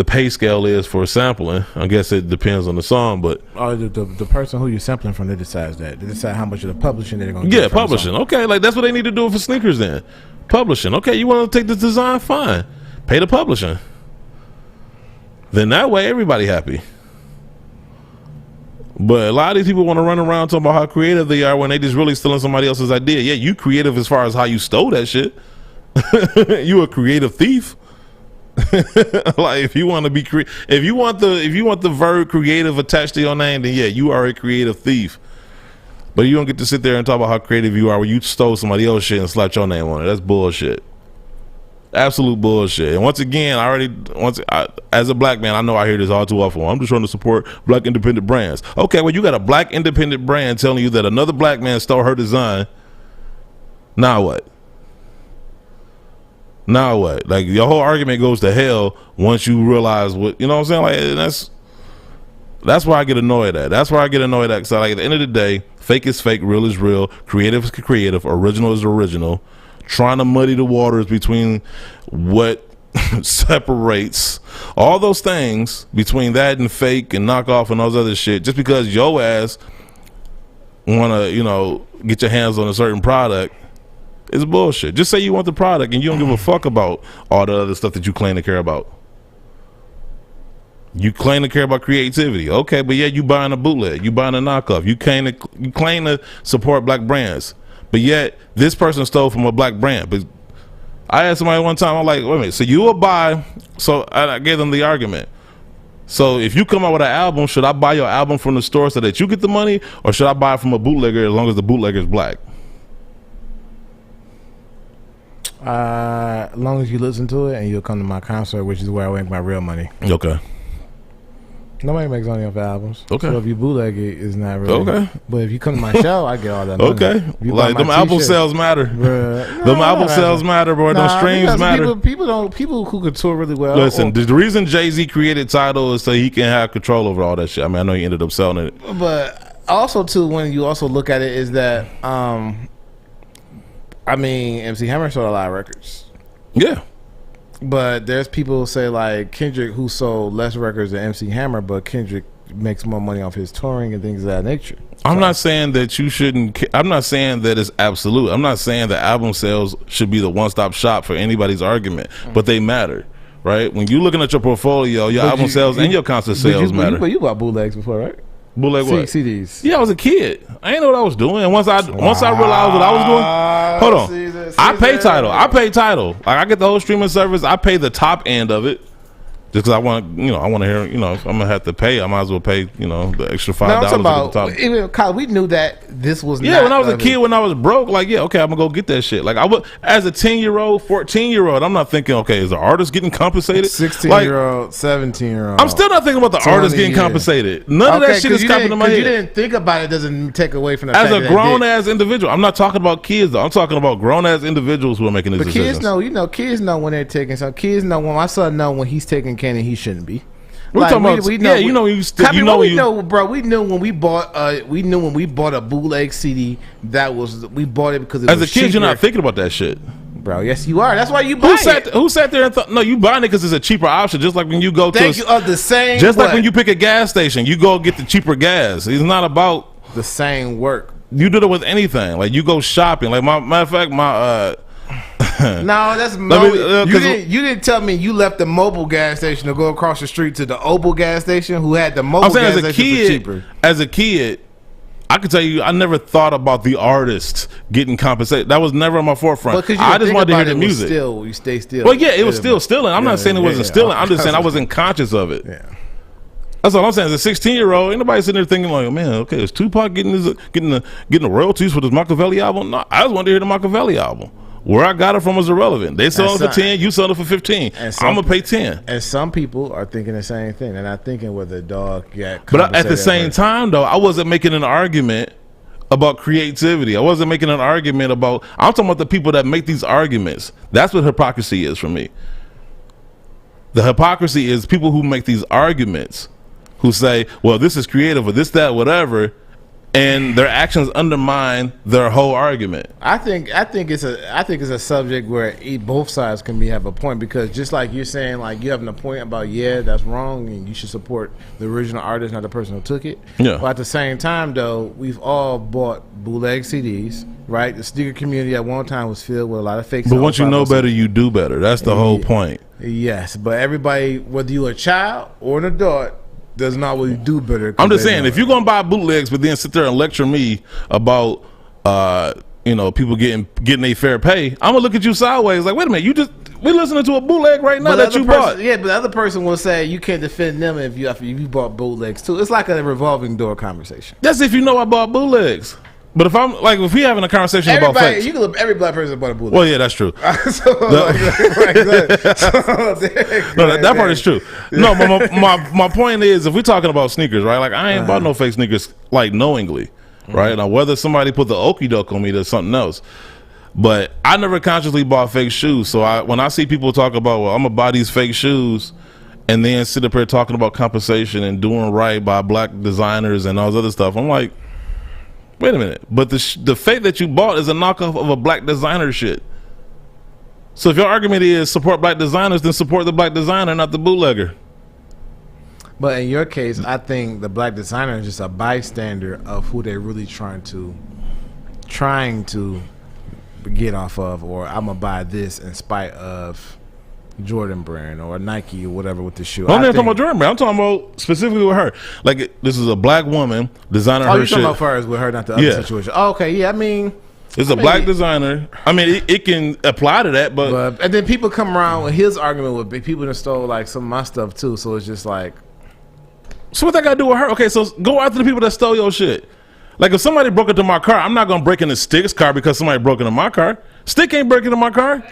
pay scale is for sampling. I guess it depends on the song, but the person who you're sampling from, they decides that. They decide how much of the publishing they're going to get. Yeah, publishing. Okay, like that's what they need to do for sneakers then. Publishing. Okay, you want to take the design? Fine. Pay the publishing. Then that way everybody happy. But a lot of these people want to run around talking about how creative they are when they just really stealing somebody else's idea. Yeah, you creative as far as how you stole that shit. You a creative thief. Like if you want to be if you want the verb creative attached to your name, then yeah, you are a creative thief. But you don't get to sit there and talk about how creative you are when you stole somebody else's shit and slapped your name on it. That's bullshit. Absolute bullshit. And once again, as a black man, I know I hear this all too often. I'm just trying to support black independent brands. Okay, well, you got a black independent brand telling you that another black man stole her design. Now what? Like, your whole argument goes to hell once you realize what, you know what I'm saying? Like, that's where I get annoyed at. Because at the end of the day, fake is fake, real is real, creative is creative, original is original. Trying to muddy the waters between what separates all those things between that and fake and knockoff and all those other shit, just because your ass want to, get your hands on a certain product is bullshit. Just say you want the product and you don't give a fuck about all the other stuff that you claim to care about. You claim to care about creativity. Okay, but yeah, you buying a bootleg, you buying a knockoff, you claim to support black brands. But yet, this person stole from a black brand. But I asked somebody one time, I'm like, wait a minute, so you will buy, so I gave them the argument. So if you come out with an album, should I buy your album from the store so that you get the money, or should I buy it from a bootlegger as long as the bootlegger is black? As long as you listen to it and you'll come to my concert, which is where I make my real money. Okay. Nobody makes money off albums. Okay. So if you bootleg it, it's not really. Okay. But if you come to my show, I get all that money. Okay. Like them album sales matter. Them album sales matter, bro. Them streams matter. People who can tour really well. Listen, the reason Jay-Z created Tidal is so he can have control over all that shit. I mean, I know he ended up selling it. But also too, when you also look at it, is that I mean, MC Hammer sold a lot of records. Yeah. But there's people who say like Kendrick, who sold less records than MC Hammer, but Kendrick makes more money off his touring and things of that nature. I'm not saying that you shouldn't. I'm not saying that it's absolute. I'm not saying that album sales should be the one-stop shop for anybody's argument, but they matter, right? When you're looking at your portfolio, your album sales and your concert sales matter. But you bought bootlegs before, right? Bootleg what? CDs. Yeah, I was a kid. I didn't know what I was doing. And once I realized what I was doing, hold on. I pay Tidal. I pay Tidal. Like I get the whole streaming service. I pay the top end of it. Just because I want, I want to hear, if I'm gonna have to pay, I might as well pay, the extra $5. Even Kyle, we knew that this was. Yeah, when I was a kid, when I was broke, like, yeah, okay, I'm gonna go get that shit. Like I would, as a 10-year-old, 14-year-old, I'm not thinking, okay, is the artist getting compensated? 16-year-old, 17-year-old. I'm still not thinking about the artist getting compensated. None of that shit is coming to my head. You didn't think about it. Doesn't take away from the as fact a grown ass individual. I'm not talking about kids though. I'm talking about grown ass individuals who are making these decisions. Kids know when they're taking some. Kids know when my son know when he's taking candy, he shouldn't be. We're talking about, we knew when we bought a bootleg CD. We bought it because it as was a kid, cheaper. you're not thinking about that shit, bro. Yes, you are. That's why you buy it. Who sat there and thought? No, you buying it because it's a cheaper option. Just like when you go the same. Just like when you pick a gas station, you go get the cheaper gas. It's not about the same work. You did it with anything. Like you go shopping. Like matter of fact, no, that's you didn't tell me you left the mobile gas station to go across the street to the Opal gas station who had the mobile gas station for cheaper. As a kid, I can tell you I never thought about the artist getting compensated. That was never on my forefront. I just wanted to hear the music. You stay still. Well, yeah, it was still stealing. I'm not saying it wasn't stealing. I'm just saying I wasn't conscious of it. Yeah. That's all I'm saying. As a 16-year-old, ain't nobody sitting there thinking like, man, okay, is Tupac getting the royalties for this Machiavelli album? No, I just wanted to hear the Machiavelli album. Where I got it from was irrelevant. They sold it for 10, you sold it for 15. I'm gonna pay 10. And some people are thinking the same thing. They're not thinking whether the dog got. But at the same time, though, I wasn't making an argument about creativity. I wasn't making an argument about. I'm talking about the people that make these arguments. That's what hypocrisy is for me. The hypocrisy is people who make these arguments, who say, "Well, this is creative," or this, that, whatever. And their actions undermine their whole argument. I think it's a subject where both sides can have a point, because just like you're saying, like you having a point about that's wrong and you should support the original artist, not the person who took it. Yeah. But at the same time, though, we've all bought bootleg CDs, right? The sneaker community at one time was filled with a lot of fake. But once you know better, you do better. That's the whole point. Yes, but everybody, whether you're a child or an adult, does not really do better. I'm just saying, if you're gonna buy bootlegs, but then sit there and lecture me about, people getting a fair pay, I'm gonna look at you sideways. Like, wait a minute, we're listening to a bootleg right now that you bought. Yeah, but the other person will say you can't defend them if you bought bootlegs too. It's like a revolving door conversation. That's if you know I bought bootlegs. But if we having a conversation about fakes, you can look every black person bought a bootleg. Well, yeah, that's true. That part is true. No, my point is, if we're talking about sneakers, right? Like I ain't bought no fake sneakers, like knowingly, right? Now whether somebody put the okie doke on me, that's something else. But I never consciously bought fake shoes. So when I see people talk about, well, I'm gonna buy these fake shoes, and then sit up here talking about compensation and doing right by black designers and all this other stuff, I'm like, wait a minute, but the fake that you bought is a knockoff of a black designer shit. So if your argument is support black designers, then support the black designer, not the bootlegger. But in your case, I think the black designer is just a bystander of who they're really trying to get off of, or I'm gonna buy this in spite of Jordan brand or Nike or whatever with the shoe. I'm not talking about Jordan brand. I'm talking about specifically with her. Like this is a black woman designing her shit. Oh, you're talking about first with her, not the other situation. Oh, okay, yeah. I mean, it's a black designer. I mean, it can apply to that, but and then people come around with his argument would be people that stole like some of my stuff too. So it's just like, so what that got to do with her? Okay, so go after the people that stole your shit. Like if somebody broke into my car, I'm not gonna break into Stick's car because somebody broke into my car. Stick ain't breaking into my car.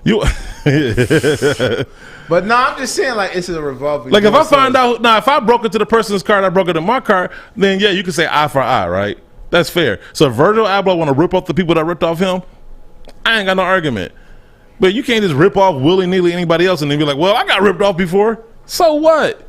You. But no, I'm just saying, like, it's a revolving. Like, if I find out now, if I broke into the person's car and I broke into my car, then yeah, you can say eye for eye, right? That's fair. So if Virgil Abloh want to rip off the people that ripped off him, I ain't got no argument. But you can't just rip off willy-nilly anybody else and then be like, well, I got ripped off before. So what?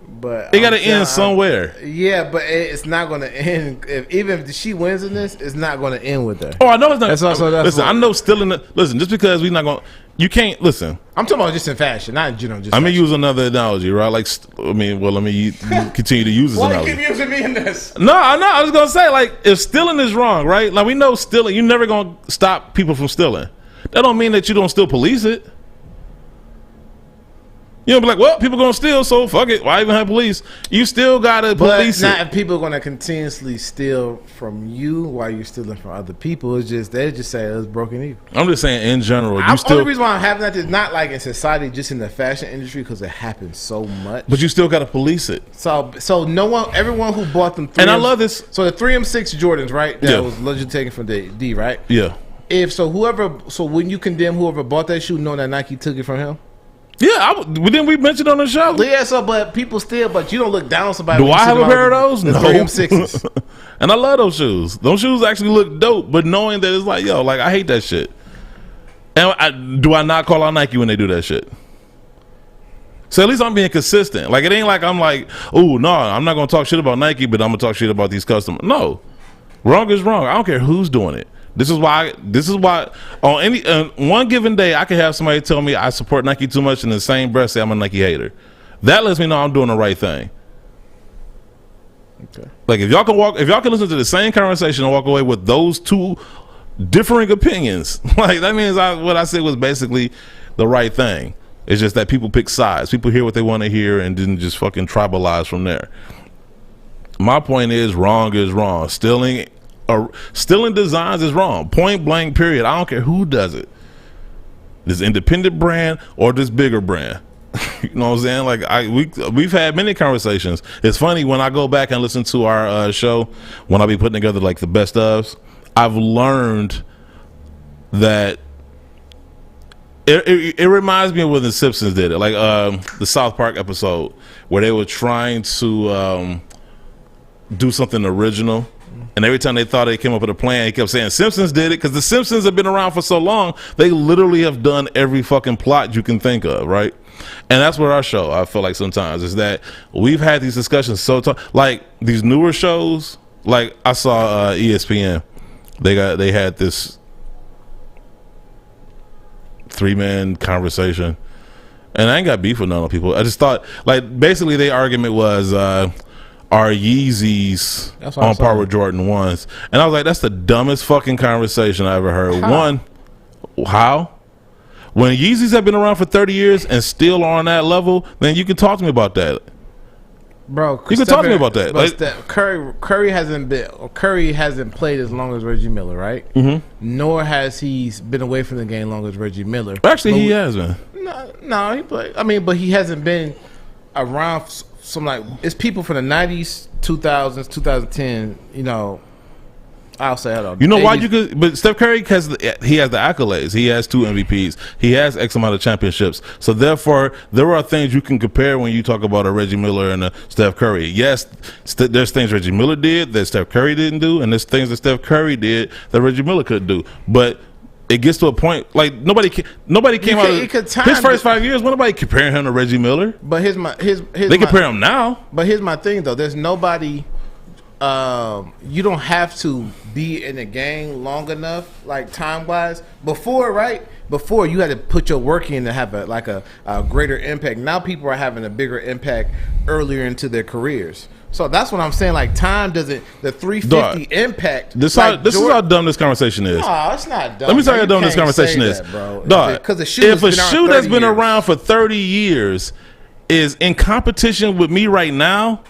But it got to end somewhere. Yeah, but it's not going to end. Even if she wins in this, it's not going to end with her. Oh, I know it's not. That's also, listen, I know still in the... Listen, just because we're not going... You can't... Listen. I'm talking about just in fashion, not in general. Just I'm going to use another analogy, right? Like, I mean, well, let me continue to use this analogy. Why you keep using me in this? No, I know. I was going to say, like, if stealing is wrong, right? Like, we know stealing... You're never going to stop people from stealing. That don't mean that you don't still police it. You know, be like, well, people gonna steal, so fuck it. Why even have police? You still gotta police it. Not if people are gonna continuously steal from you while you're stealing from other people. It's just they just say it's broken even. I'm just saying in general. The only reason why I'm having that is not like in society, just in the fashion industry, because it happens so much. But you still gotta police it. So no one, everyone who bought them, and I love this. So the 3M6 Jordans, right? That was allegedly taken from the D, right? Yeah. So when you condemn whoever bought that shoe, knowing that Nike took it from him. Yeah, didn't we mention on the show? Yeah, so but people still, but you don't look down on somebody. Do I have a pair of those? No. 3M6s. And I love those shoes. Those shoes actually look dope, but knowing that it's like, yo, like I hate that shit. And do I not call out Nike when they do that shit? So at least I'm being consistent. Like it ain't like I'm like, oh no, I'm not gonna talk shit about Nike, but I'm gonna talk shit about these customers. No, wrong is wrong. I don't care who's doing it. This is why on any one given day I can have somebody tell me I support Nike too much and in the same breath say I'm a Nike hater. That lets me know I'm doing the right thing. Okay. Like if y'all can listen to the same conversation and walk away with those two differing opinions, like that means what I said was basically the right thing. It's just that people pick sides. People hear what they want to hear and didn't just fucking tribalize from there. My point is wrong is wrong. Stealing designs is wrong. Point blank, period. I don't care who does it. This independent brand or this bigger brand. You know what I'm saying? Like we've had many conversations. It's funny when I go back and listen to our show, when I be putting together like the best ofs, I've learned that it reminds me of when the Simpsons did it. Like the South Park episode where they were trying to do something original. And every time they thought they came up with a plan, he kept saying Simpsons did it, because the Simpsons have been around for so long. They literally have done every fucking plot you can think of, right? And that's what our show, I feel like sometimes, is that we've had these discussions like these newer shows. Like I saw ESPN, they had this 3-man conversation, and I ain't got beef with none of people. I just thought, like, basically their argument was are Yeezys on par with Jordan 1s? And I was like, that's the dumbest fucking conversation I ever heard. How? When Yeezys have been around for 30 years and still are on that level, then you can talk to me about that. Bro, you can talk to me about that. Like, Curry hasn't played as long as Reggie Miller, right? Mm-hmm. Nor has he been away from the game long as Reggie Miller. Actually, he has been. No, he played. I mean, but he hasn't been around. Some like it's people from the 90s, 2000s, 2010. You know, I'll say I don't. You know 80s. Why you could? But Steph Curry has the accolades. He has 2 MVPs. He has X amount of championships. So therefore, there are things you can compare when you talk about a Reggie Miller and a Steph Curry. Yes, there's things Reggie Miller did that Steph Curry didn't do, and there's things that Steph Curry did that Reggie Miller couldn't do. But it gets to a point like nobody came out of his first 5 years. Nobody comparing him to Reggie Miller. But they compare him now. But here's my thing though. There's nobody. You don't have to be in the game long enough, like time wise. Before you had to put your work in to have a greater impact. Now people are having a bigger impact earlier into their careers. So that's what I'm saying. Like time doesn't the 350 impact. This is how dumb this conversation is. No, it's not dumb. Let me tell you how dumb this conversation is, bro. Because if a shoe that's been around for 30 years is in competition with me right now,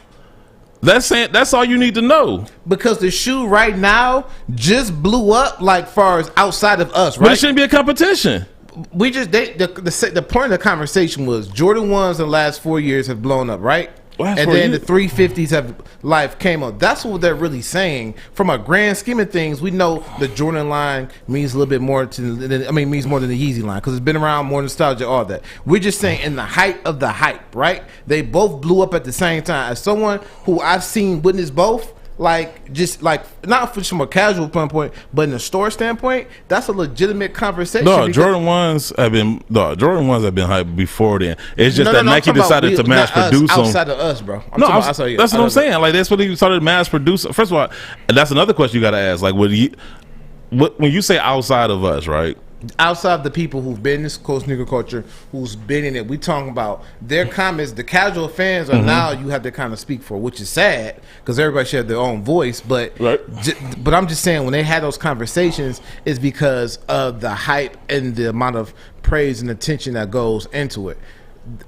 that's all you need to know. Because the shoe right now just blew up, like far as outside of us, right? But it shouldn't be a competition. We just the point of the conversation was Jordan 1s in the last 4 years have blown up, right? and then the 350s have life came up. That's what they're really saying. From a grand scheme of things, we know the Jordan line means a little bit more means more than the Yeezy line because it's been around, more nostalgia, all that. We're just saying in the height of the hype, right? They both blew up at the same time. As someone who I've seen witness both, not from a casual standpoint, but in a store standpoint, that's a legitimate conversation. No, Jordan ones have been hyped before then. It's just that Nike decided to mass produce them outside of us, bro. That's what I'm saying. Like that's what he started mass producing. First of all, that's another question you got to ask. Like, when you say outside of us, right? Outside of the people who've been in this sneaker culture, who's been in it, we talking about their comments. The casual fans are now you have to kind of speak for, which is sad because everybody should have their own voice. But but I'm just saying when they had those conversations, it's because of the hype and the amount of praise and attention that goes into it.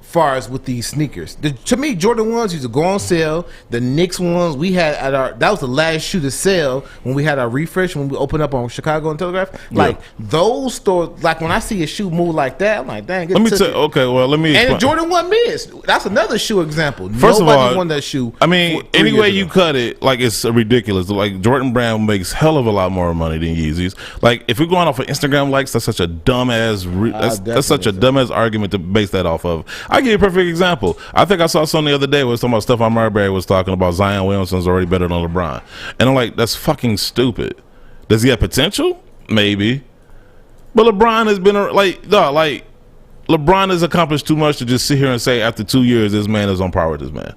Far as with these sneakers, to me, Jordan ones used to go on sale. The Knicks ones we had that was the last shoe to sell when we had our refresh when we opened up on Chicago and Telegraph. Like those stores, like when I see a shoe move like that, I'm like, dang. Let me tell. Okay, well, let me. And the Jordan 1 mids. That's another shoe example. First Nobody of all, won that shoe. I mean, any way you cut it, like it's ridiculous. Like Jordan Brand makes hell of a lot more money than Yeezys. Like if we're going off of Instagram likes, that's such a dumbass. That's such a dumbass argument to base that off of. I give you a perfect example. I think I saw something the other day where talking about Stephon Marbury was talking about Zion Williamson's already better than LeBron, and I'm like, that's fucking stupid. Does he have potential? Maybe, but LeBron has been LeBron has accomplished too much to just sit here and say after 2 years this man is on par with this man.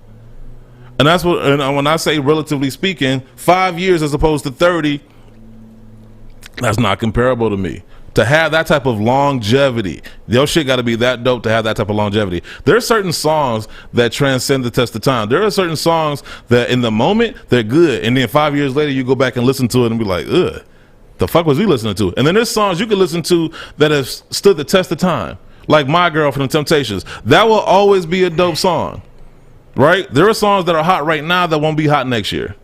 And that's what. And when I say relatively speaking, 5 years as opposed to 30, that's not comparable to me. To have that type of longevity, your shit got to be that dope to have that type of longevity. There are certain songs that transcend the test of time. There are certain songs that in the moment they're good, and then 5 years later you go back and listen to it and be like, ugh, the fuck was we listening to? And then there's songs you can listen to that have stood the test of time, like My Girl from the Temptations. That will always be a dope song, right? There are songs that are hot right now that won't be hot next year.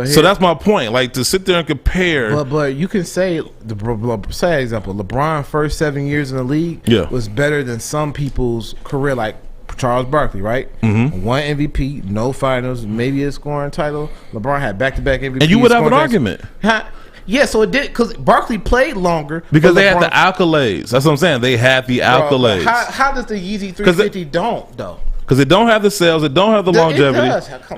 So that's my point. Like to sit there and compare. But you can say example, LeBron first 7 years in the league was better than some people's career, like Charles Barkley, right? One MVP, no finals, maybe a scoring title. LeBron had back-to-back MVP. And you would have an argument. Yeah, so it did because Barkley played longer because they had the accolades. That's what I'm saying. They had the accolades. How does the Yeezy 350 don't though? Because it don't have the sales, it don't have the longevity.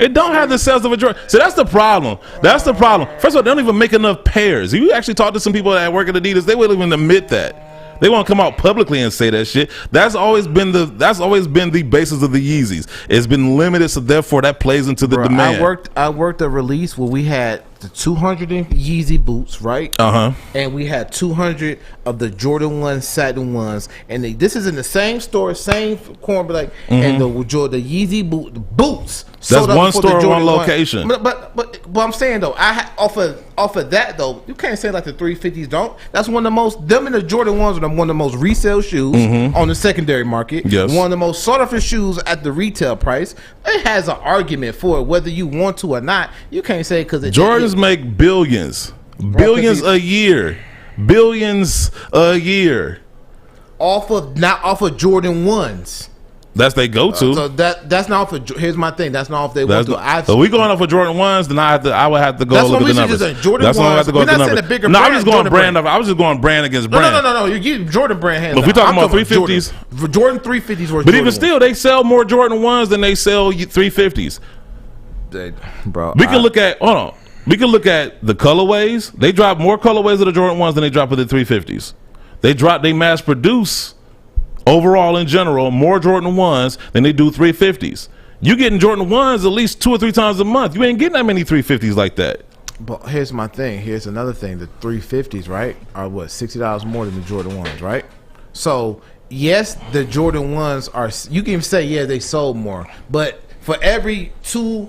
It don't have the sales of a Jordan. So that's the problem. That's the problem. First of all, they don't even make enough pairs. If you actually talk to some people that work at Adidas, they wouldn't even admit that. They won't come out publicly and say that shit. That's always been the basis of the Yeezys. It's been limited, so therefore that plays into the demand. I worked a release where we had the 200 Yeezy boots, right? And we had 200 of the Jordan 1 satin ones, and this is in the same store, same corner, but and the Yeezy boots. That's one store, one location. But I'm saying though, off of that though, you can't say like the 350s don't. That's one of the most. Them and the Jordan ones are one of the most resale shoes on the secondary market. Yes. One of the most sought after shoes at the retail price. It has an argument for it, whether you want to or not. You can't say because Jordans make billions a year, off of Jordan 1s. That's they go to. So that's not off of. Here's my thing. That's not off they want to. So we going off of Jordan 1s, then I would have to go look at the numbers. That's what I have to go look at the numbers. No, I'm just going brand. I was just going brand against brand. No. You give Jordan brand hands. But if we talking about 350s, Jordan 350s were. But even still, they sell more Jordan 1s than they sell 350s. Bro, we can look at. Hold on. We can look at the colorways. They drop more colorways of the Jordan 1s than they drop of the 350s. They mass produce overall in general more Jordan 1s than they do 350s. You getting Jordan 1s at least 2 or 3 times a month. You ain't getting that many 350s like that. But here's my thing. Here's another thing. The 350s, right, are what, $60 more than the Jordan 1s, right? So yes, the Jordan 1s are. You can say they sold more, but for every two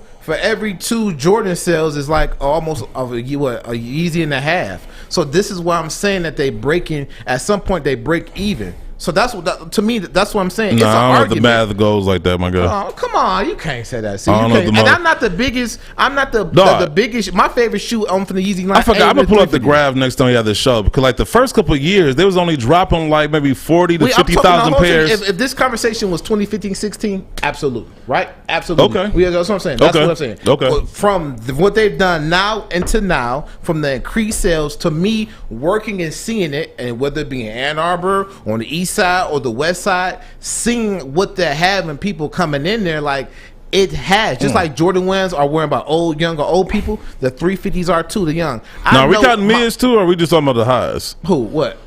Jordan sales is like almost a Yeezy and a half. So this is why I'm saying that they breaking at some point they break even. So that's what to me. That's what I'm saying. No, It's an I don't know if the argument. math goes like that, my guy. Oh, come on, you can't say that. See, I you don't know can't. the And most- I'm not the biggest. I'm not the Dog. biggest. My favorite shoe from the Yeezy line. I forgot. I'm gonna pull up the 350. graph next time you have the show because like the first couple of years, they was only dropping like maybe 40 to Wait, I'm talking 50,000 the whole thing. pairs. If this conversation was 2015, 16, absolutely, right? Absolutely. Okay. Yeah, that's what I'm saying. That's Okay. what I'm saying. Okay. But from what they've done now into now, from the increased sales to me working and seeing it, and whether it be in Ann Arbor, on the east side or the west side, seeing what they're having, people coming in there like. It has, just like Jordan 1s are wearing by young or old people, the 350s are too, the young. Now, are we counting mids too, or are we just talking about the highs? Who? What?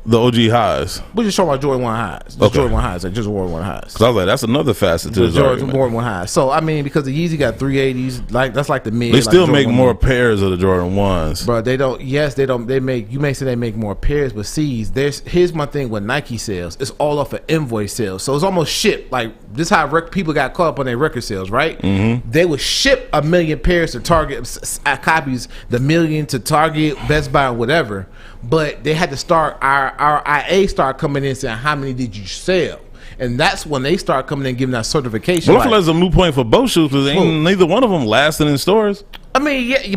The OG highs. We're just talking about Jordan 1 highs. Just Okay. Jordan 1 highs, like just Jordan 1 highs. Because I was like, that's another facet to this Jordan argument. 1 highs. So I mean, because the Yeezy got 380s, like that's like the mid. They still like make Jordan more 1. pairs of the Jordan 1s. Bro, they don't. Yes, they don't. They make. You may say they make more pairs, but here's my thing with Nike sales. It's all off of invoice sales, so it's almost shipped. Like this, how people got caught up on their record sales, right? Mm-hmm. They would ship 1 million pairs to Target, copies the million to Target, Best Buy, whatever. But they had to start. Our IA start coming in saying how many did you sell, and that's when they start coming in giving that certification. Well, I feel like it's a moot point for both shoes because neither one of them lasting in stores. I mean, yeah,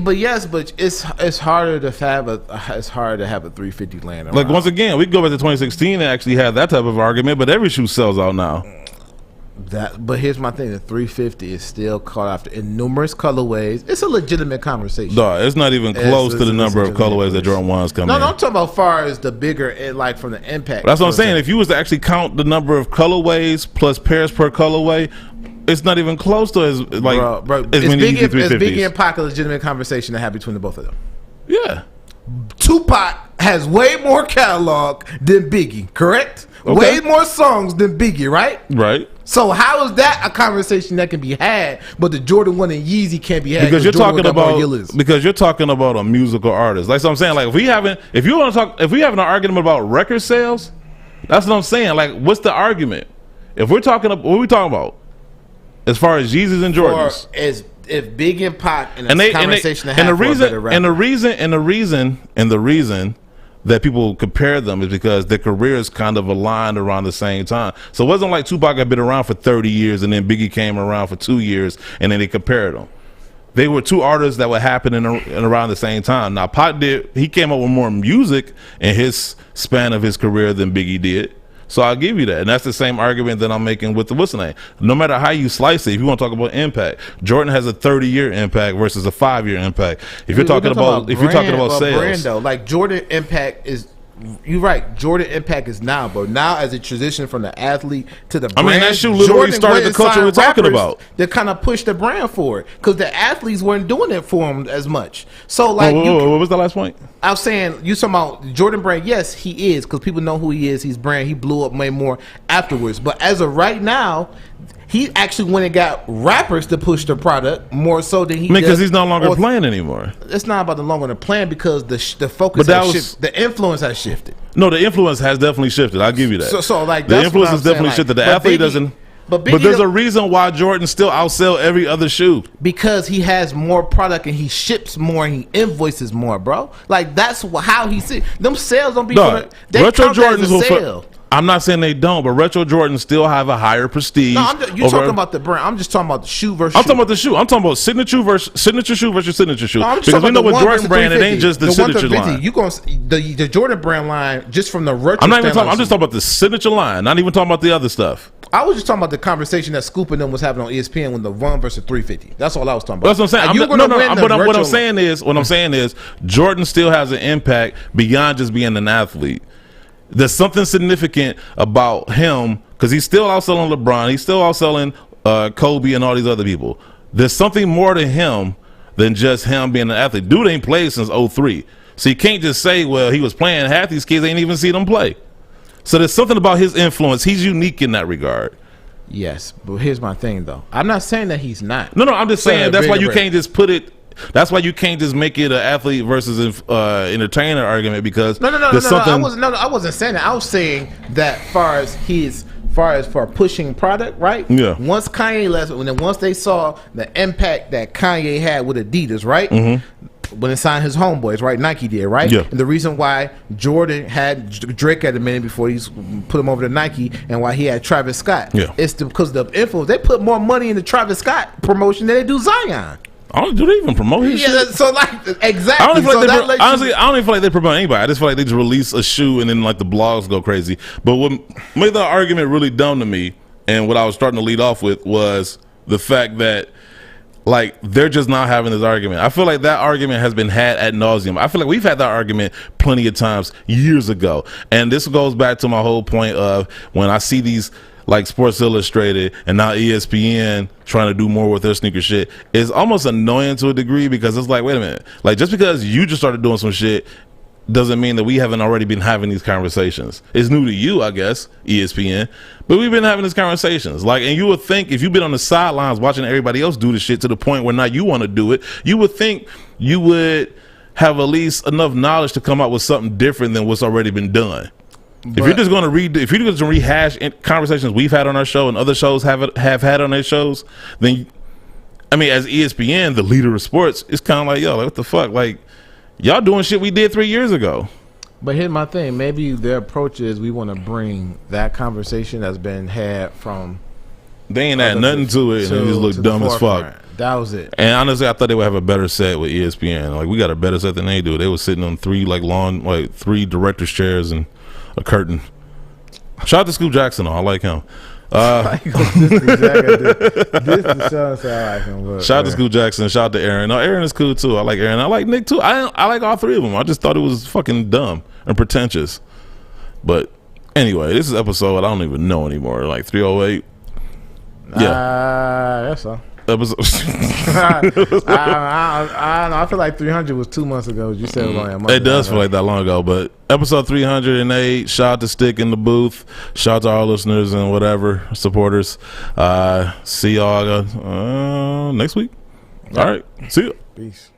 but it's harder to have a 350 land around. Like once again, we can go back to 2016 and actually have that type of argument, but every shoe sells out now. But here's my thing: the 350 is still caught after in numerous colorways. It's a legitimate conversation. Dog, it's not even close to the number of colorways that Jordan 1s come in. No, I'm talking about far as the bigger, like from the impact. That's what I'm saying. If you was to actually count the number of colorways plus pairs per colorway, it's not even close to as like bro, as many Yeezy 350s. It's Biggie and Pac a legitimate conversation to have between the both of them. Yeah. Tupac has way more catalog than Biggie, correct? Okay. Way more songs than Biggie, right? Right. So how is that a conversation that can be had, but the Jordan 1 and Yeezy can't be had? Because you're Jordan talking about a musical artist. Like so I'm saying, like if we having an argument about record sales, that's what I'm saying. Like what's the argument? If we're talking about what are we talking about? As far as Yeezys and Jordans. Or if Big and Pac in a conversation to have and for a better rapper. the reason that people compare them is because their careers kind of aligned around the same time. So it wasn't like Tupac had been around for 30 years and then Biggie came around for 2 years and then they compared them. They were two artists that were happening around the same time. Now Pac he came up with more music in his span of his career than Biggie did. So I'll give you that. And that's the same argument that I'm making with the what's the name. No matter how you slice it, if you want to talk about impact, Jordan has a 30-year impact versus a 5-year impact. If you're talking about sales. Brand, though, like Jordan impact is you're right. Jordan impact is now, but now as a transition from the athlete to the brand. I mean, that shoe literally started the culture we're talking about. They kind of pushed the brand forward because the athletes weren't doing it for them as much. So like, what was the last point? I was saying, you talking about Jordan Brand? Yes, he is, because people know who he is. He's brand. He blew up way more afterwards. But as of right now, he actually went and got rappers to push the product more so than he. Because he's no longer playing anymore. It's not about the longer plan because the focus has shifted. The influence has shifted. No, the influence has definitely shifted. I'll give you that. So like the influence has definitely shifted. The athlete doesn't. But there's a reason why Jordan still outsell every other shoe. Because he has more product and he ships more and he invoices more, bro. Like that's how he see them sales don't be. They retro Jordans Jordans will. I'm not saying they don't, but retro Jordans still have a higher prestige. No, you're talking about the brand. I'm just talking about the shoe versus. I'm talking about the shoe. I'm talking about signature shoe versus signature shoe. No, because we know with Jordan brand, it ain't just the signature line. You the Jordan brand line just from the retro. I'm not even talking. I'm just talking about the signature line. Not even talking about the other stuff. I was just talking about the conversation that Scoop and them was having on ESPN when the 1 versus 350. That's all I was talking about. That's what I'm saying. What I'm saying is Jordan still has an impact beyond just being an athlete. There's something significant about him because he's still outselling LeBron. He's still outselling Kobe and all these other people. There's something more to him than just him being an athlete. Dude ain't played since 03. So you can't just say, well, he was playing. Half these kids ain't even seen him play. So there's something about his influence. He's unique in that regard. Yes, but here's my thing, though. I'm not saying that he's not. No, I'm just saying that's why you can't just put it. That's why you can't just make it an athlete versus entertainer argument because no. I wasn't saying that. I was saying that for pushing product, right? Yeah. Once Kanye left, and then once they saw the impact that Kanye had with Adidas, right? Mm-hmm. when it signed his homeboys, right? Nike did, right? Yeah. And the reason why Jordan had Drake at a minute before he put him over to Nike, and why he had Travis Scott, it's because the influence. They put more money into Travis Scott promotion than they do Zion. I don't do they even promote his shit? So like exactly. I don't even feel like honestly, I don't even feel like they promote anybody. I just feel like they just release a shoe and then like the blogs go crazy. But what made the argument really dumb to me, and what I was starting to lead off with, was the fact that like they're just not having this argument. I feel like that argument has been had ad nauseum. I feel like we've had that argument plenty of times years ago. And this goes back to my whole point of when I see these like Sports Illustrated and now ESPN trying to do more with their sneaker shit, it's almost annoying to a degree, because it's like, wait a minute, like just because you just started doing some shit doesn't mean that we haven't already been having these conversations. It's new to you, I guess, ESPN, but we've been having these conversations. Like, and you would think if you've been on the sidelines watching everybody else do the shit to the point where now you want to do it, you would think you would have at least enough knowledge to come up with something different than what's already been done. But if you're just going to rehash conversations we've had on our show and other shows have had on their shows, then I mean, as ESPN, the leader of sports, it's kind of like, yo, like, what the fuck, like y'all doing shit we did 3 years ago. But here's my thing: maybe their approach is we want to bring that conversation that's been had from. They ain't had nothing to it, and it just looked dumb as fuck. That was it. And honestly, I thought they would have a better set with ESPN. Like, we got a better set than they do. They were sitting on three director's chairs and a curtain. Shout out to Scoop Jackson, though. I like him. Shout out to Scoop Jackson. Shout out to Aaron. No, Aaron is cool too. I like Aaron. I like Nick too. I like all three of them. I just thought it was fucking dumb and pretentious. But anyway, this is episode I don't even know anymore. Like 308. Yeah, that's all. Episode. I feel like 300 was 2 months ago. You said it was only a month. It does feel like that long ago, but episode 308. Shout out to Stick in the booth. Shout out to our listeners and whatever supporters. See y'all next week. All right. See you. Peace.